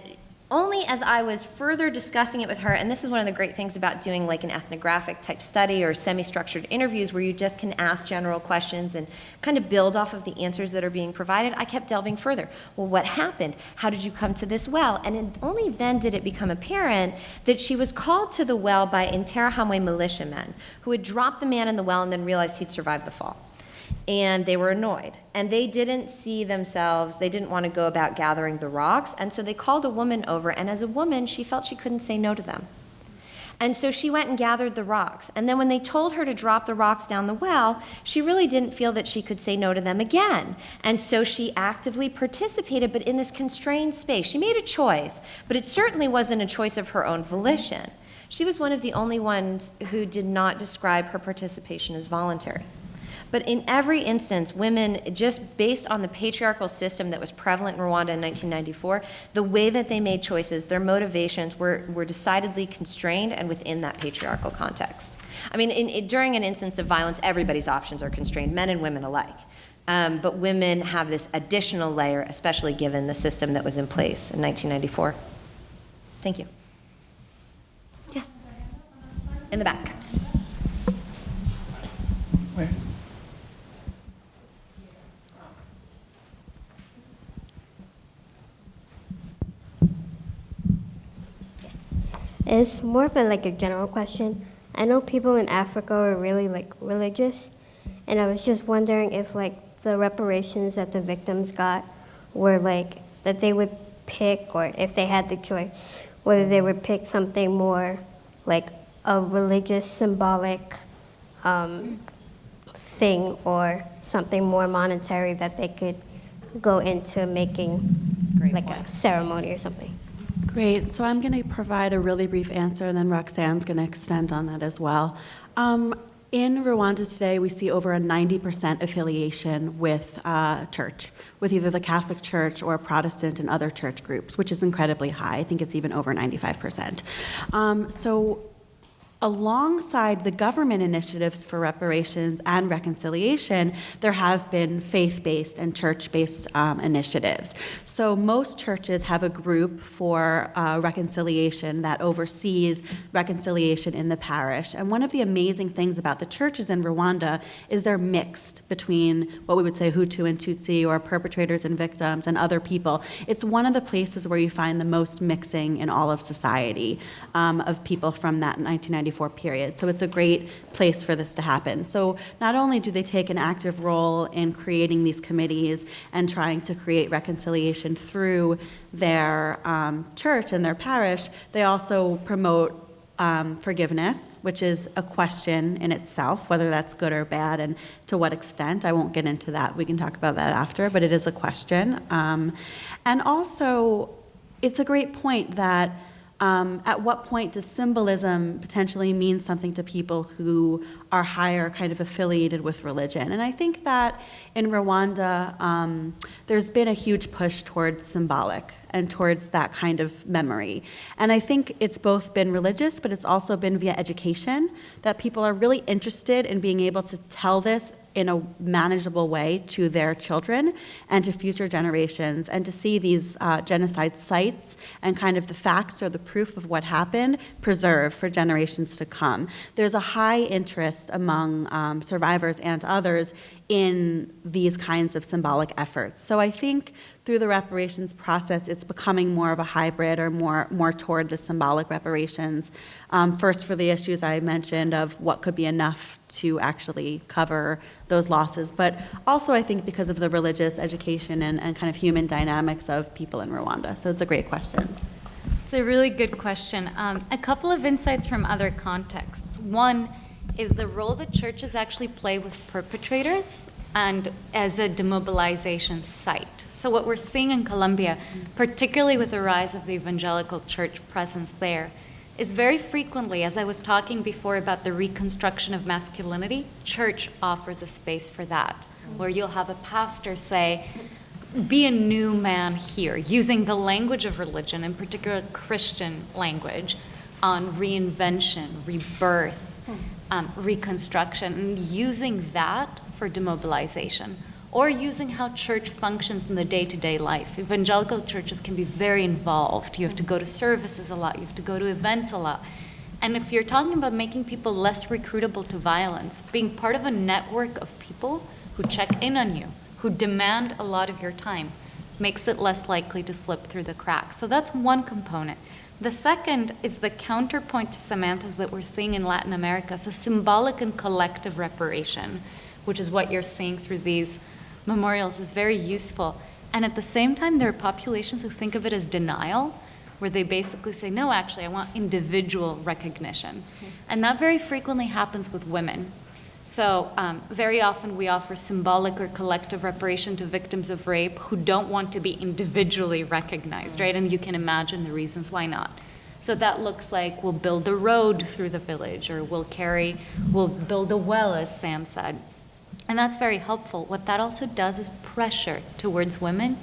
only as I was further discussing it with her, and this is one of the great things about doing like an ethnographic type study or semi-structured interviews where you just can ask general questions and kind of build off of the answers that are being provided, I kept delving further. Well, what happened? How did you come to this well? And only then did it become apparent that she was called to the well by Interahamwe militiamen who had dropped the man in the well and then realized he'd survived the fall. And they were annoyed. And they didn't see themselves, they didn't want to go about gathering the rocks, and so they called a woman over, and as a woman, she felt she couldn't say no to them. And so she went and gathered the rocks. And then when they told her to drop the rocks down the well, she really didn't feel that she could say no to them again. And so she actively participated, but in this constrained space. She made a choice, but it certainly wasn't a choice of her own volition. She was one of the only ones who did not describe her participation as voluntary. But in every instance, women, just based on the patriarchal system that was prevalent in Rwanda in 1994, the way that they made choices, their motivations were decidedly constrained and within that patriarchal context. I mean, during an instance of violence, everybody's options are constrained, men and women alike. But women have this additional layer, especially given the system that was in place in 1994. Thank you. Yes. In the back. Where? It's more of a general question. I know people in Africa are really religious, and I was just wondering if the reparations that the victims got were that they would pick, or if they had the choice, whether they would pick something more like a religious symbolic thing or something more monetary that they could go into making a ceremony or something. Great. So I'm going to provide a really brief answer, and then Roxanne's going to extend on that as well. In Rwanda today, we see over a 90% affiliation with church, with either the Catholic Church or Protestant and other church groups, which is incredibly high. I think it's even over 95%. So alongside the government initiatives for reparations and reconciliation, there have been faith-based and church-based initiatives. So most churches have a group for reconciliation that oversees reconciliation in the parish. And one of the amazing things about the churches in Rwanda is they're mixed between what we would say Hutu and Tutsi, or perpetrators and victims, and other people. It's one of the places where you find the most mixing in all of society of people from that 1994 period. So it's a great place for this to happen. So not only do they take an active role in creating these committees and trying to create reconciliation through their church and their parish, they also promote forgiveness, which is a question in itself, whether that's good or bad and to what extent. I won't get into that. We can talk about that after, but it is a question. And also, it's a great point that At what point does symbolism potentially mean something to people who are higher kind of affiliated with religion? And I think that in Rwanda, there's been a huge push towards symbolic and towards that kind of memory. And I think it's both been religious, but it's also been via education, that people are really interested in being able to tell this in a manageable way to their children and to future generations, and to see these genocide sites and kind of the facts or the proof of what happened preserved for generations to come. There's a high interest among survivors and others in these kinds of symbolic efforts. So I think through the reparations process, it's becoming more of a hybrid, or more toward the symbolic reparations. First, for the issues I mentioned of what could be enough to actually cover those losses, but also I think because of the religious education and kind of human dynamics of people in Rwanda. So it's a great question. It's a really good question. A couple of insights from other contexts. One is the role that churches actually play with perpetrators and as a demobilization site. So what we're seeing in Colombia, particularly with the rise of the evangelical church presence there, is very frequently, as I was talking before about the reconstruction of masculinity, church offers a space for that, where you'll have a pastor say, be a new man here, using the language of religion, in particular Christian language, on reinvention, rebirth, reconstruction, and using that for demobilization, or using how church functions in the day-to-day life. Evangelical churches can be very involved. You have to go to services a lot. You have to go to events a lot. And if you're talking about making people less recruitable to violence, being part of a network of people who check in on you, who demand a lot of your time, makes it less likely to slip through the cracks. So that's one component. The second is the counterpoint to Samantha's that we're seeing in Latin America, so symbolic and collective reparation, which is what you're seeing through these memorials, is very useful. And at the same time, there are populations who think of it as denial, where they basically say, no, actually, I want individual recognition. And that very frequently happens with women. So very often we offer symbolic or collective reparation to victims of rape who don't want to be individually recognized, right? And you can imagine the reasons why not. So that looks like we'll build a road through the village, or we'll build a well, as Sam said. And that's very helpful. What that also does is pressure towards women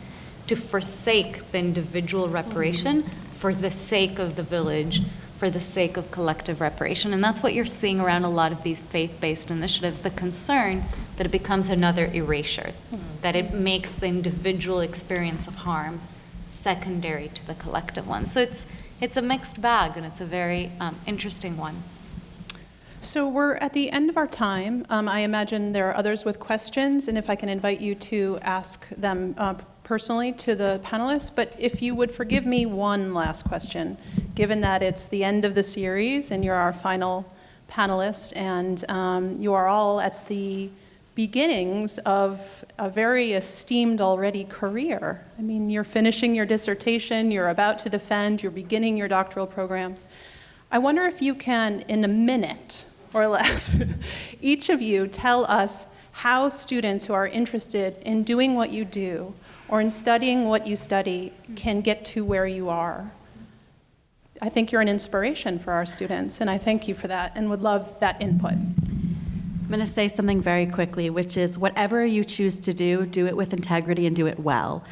to forsake the individual reparation for the sake of the village, for the sake of collective reparation. And that's what you're seeing around a lot of these faith-based initiatives, the concern that it becomes another erasure, that it makes the individual experience of harm secondary to the collective one. So it's a mixed bag, and it's a very interesting one. So we're at the end of our time. I imagine there are others with questions, and if I can invite you to ask them personally to the panelists. But if you would forgive me one last question, given that it's the end of the series and you're our final panelist, and you are all at the beginnings of a very esteemed already career. I mean, you're finishing your dissertation, you're about to defend, you're beginning your doctoral programs. I wonder if you can, in a minute or less, each of you tell us how students who are interested in doing what you do or in studying what you study can get to where you are. I think you're an inspiration for our students, and I thank you for that and would love that input. I'm going to say something very quickly, which is whatever you choose to do it with integrity and do it well.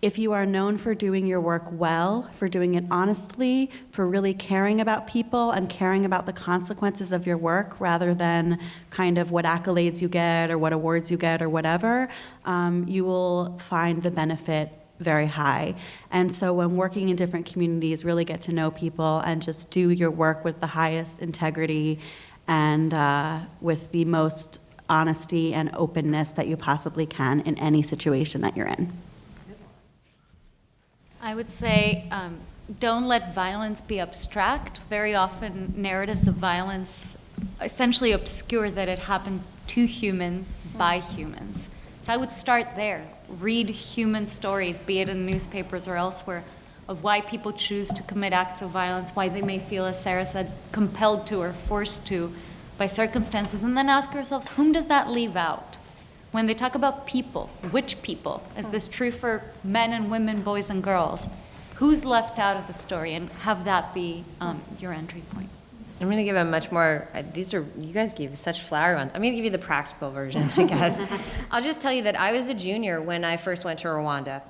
If you are known for doing your work well, for doing it honestly, for really caring about people and caring about the consequences of your work rather than kind of what accolades you get or what awards you get or whatever, you will find the benefit very high. And so when working in different communities, really get to know people and just do your work with the highest integrity and with the most honesty and openness that you possibly can in any situation that you're in. I would say don't let violence be abstract. Very often narratives of violence essentially obscure that it happens to humans by humans. So I would start there. Read human stories, be it in newspapers or elsewhere, of why people choose to commit acts of violence, why they may feel, as Sarah said, compelled to or forced to by circumstances, and then ask ourselves, whom does that leave out? When they talk about people, which people? Is this true for men and women, boys and girls? Who's left out of the story, and have that be your entry point. I'm going to give a much more, you guys gave such flowery ones. I'm going to give you the practical version, I guess. I'll just tell you that I was a junior when I first went to Rwanda.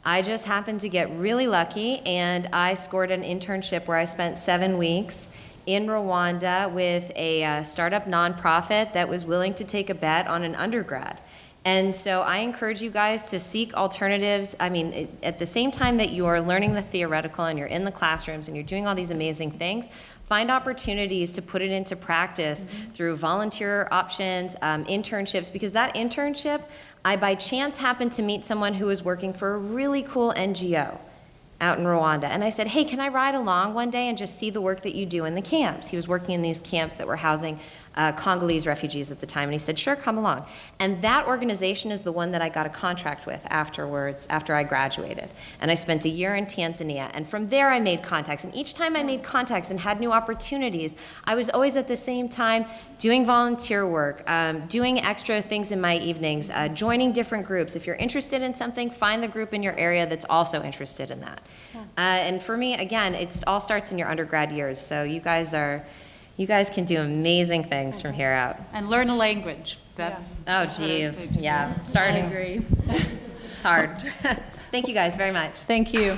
I just happened to get really lucky, and I scored an internship where I spent 7 weeks in Rwanda with a startup nonprofit that was willing to take a bet on an undergrad. And so I encourage you guys to seek alternatives. I mean, at the same time that you're learning the theoretical and you're in the classrooms and you're doing all these amazing things, find opportunities to put it into practice through volunteer options, internships, because that internship, I by chance happened to meet someone who was working for a really cool NGO out in Rwanda. And I said, hey, can I ride along one day and just see the work that you do in the camps? He was working in these camps that were housing Congolese refugees at the time, and he said, sure, come along. And that organization is the one that I got a contract with afterwards, after I graduated. And I spent a year in Tanzania, and from there I made contacts. And each time I made contacts and had new opportunities, I was always at the same time doing volunteer work, doing extra things in my evenings, joining different groups. If you're interested in something, find the group in your area that's also interested in that. And for me, again, it all starts in your undergrad years. So you guys can do amazing things from here out. And learn a language. That's Oh, geez. Yeah, starting. I agree. It's hard. Thank you guys very much. Thank you.